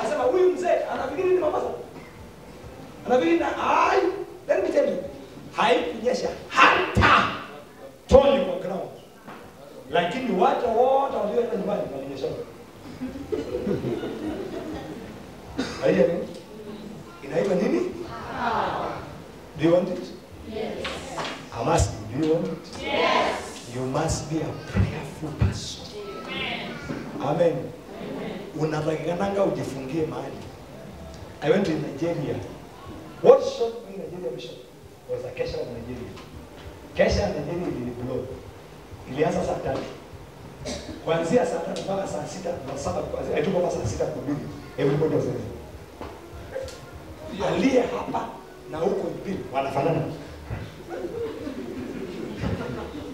Anasema huyu mzee anafikiri ni Mombasa. Anafikiri na let me tell you. Haikunyesha hata tone kwa ground. Lakini watu wote walioenda nyumbani walinyesha. Haya ni? Inaitwa nini? Do you want it? Yes. I must. Do you want it? Yes. You must be a prayerful person. Amen. Unabakikananga ujifungie mahali. I went to Nigeria. What shocked me in Nigeria mission was a Kesha of Nigeria. Kesha of Nigeria iliblow. Ilianza saa 3. Kuanzia saa 3 mpaka saa 6 na 7 kuanzia haituko saa 6 kuhubiri. Everybody was there. Aliye hapa na huko ibili wanafanana.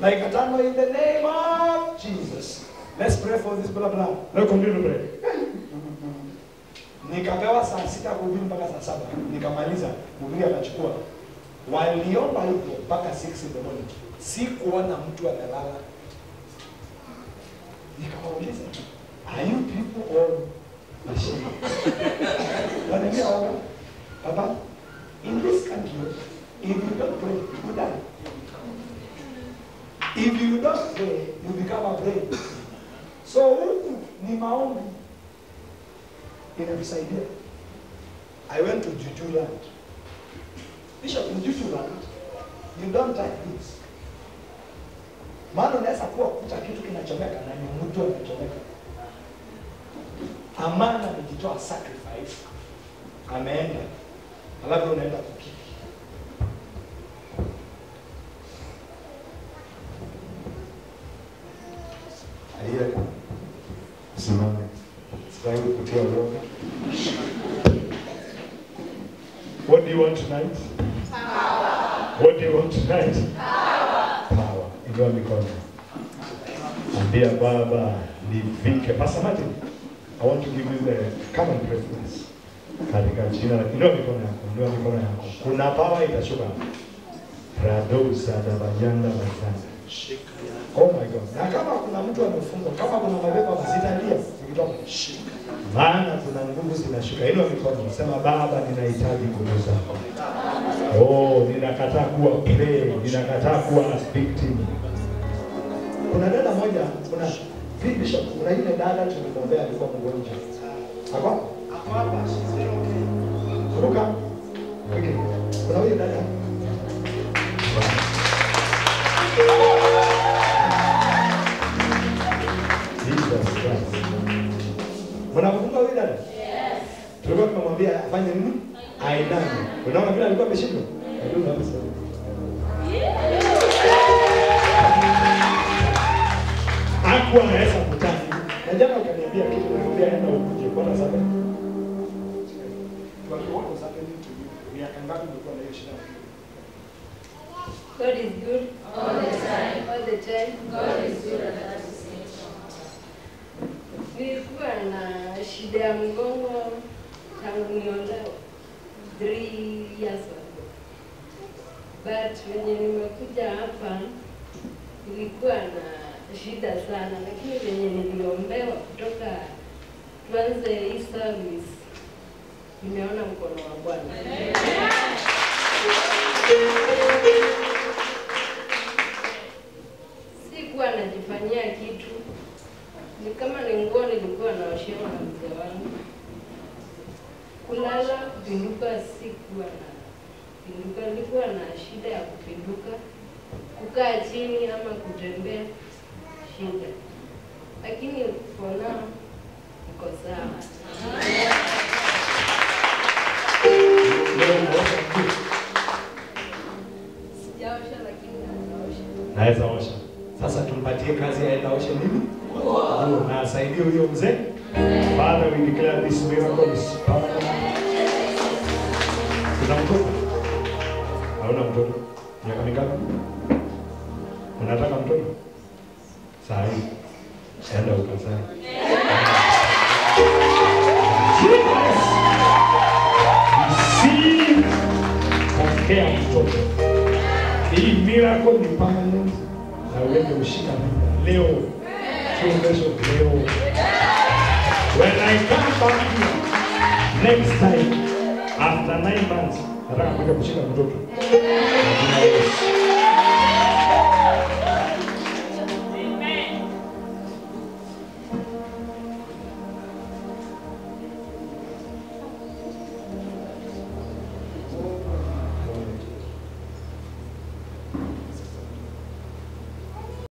Like a tango in the name of Jesus. Let's pray for this blah blah. Let's continue to pray. Nikapewa saa 6 kuhubiri mpaka saa 7. Nikamaliza, mhubiri akachukua. Waliomba hivyo mpaka 6 in the morning. Sikuona mtu analala. Nikawauliza, are you people all machine? Wananiambia wao, Baba, in this country, if you don't pray, you die. If you don't pray, you become a brain. So huku ni maombi inatusaidia. I went to Juju land. Bishop, in Juju land, you don't type this. Maana unaweza kuwa kuta kitu kinachomeka na ni mtu anachomeka. Amana amejitoa sacrifice. Ameenda. Alafu unaenda kukiki. Aiye. Simame. Sitaki kutia uoga. What do you want tonight? Power. What do you want tonight? Power. Inua mikono. Ambia Baba nivike. Pastor Martin, I want to give you the common preference. Katika jina la inua mikono yako. Inua mikono yako. Kuna power itashuka. Radosa da bayanda bayanda. Oh my God. Na kama kuna mtu amefungwa, kama kuna mapepo mazitalia, nikitoka shika. Maana kuna nguvu zinashuka. Inua mikono. Sema Baba ninahitaji nguvu zako. Oh, ninakataa kuwa prey, ninakataa kuwa victim. Kuna dada moja, kuna bishop, kuna ile dada tulimwombea alikuwa mgonjwa. Hapo? Ako hapa, she's very okay. Kuruka. Okay. Kuna ile dada. Jesus Christ. Mnakumbuka yule dada? Yes. Tulikuwa tunamwambia afanye nini? Aidani. Unaona vile alikuwa ameshindwa? Ndio kabisa. Hakuwa anaweza kutani. Na jana ukaniambia kitu nikamwambia enda ukuje kwa sababu. Kwa hiyo what was happening to you? Miaka ngapi ulikuwa na hiyo shida? God is good all the time. All the time. God is good at the same time. Nilikuwa na shida ya mgongo tangu niondoe 3 years ago. But when nimekuja hapa nilikuwa na shida sana, lakini venye niliombewa kutoka tuanze hii service nimeona mkono wa Bwana. Sikuwa najifanyia kitu, ni kama ni nguo nilikuwa naoshewa na mzee wangu. Kulala kupinduka sikuwa na kupinduka, nilikuwa na shida ya kupinduka, kukaa chini ama kutembea shida, lakini kuona niko sawa. Sijaosha lakini naosha. Naweza osha. Sasa tumpatie kazi aenda oshe nini? Nguo na asaidie huyo mzee. Father, we declare this miracle is powerful. Tunamkuta. Hauna mtoto? Miaka mingapi? Unataka mtoto? Saa hii. Enda ukazae. Receive. Pokea mtoto. Hii miracle ni permanent. Na uweze kushika leo. Sio kesho, leo. When I come back here next time after 9 months, nataka kuja kushika mtoto.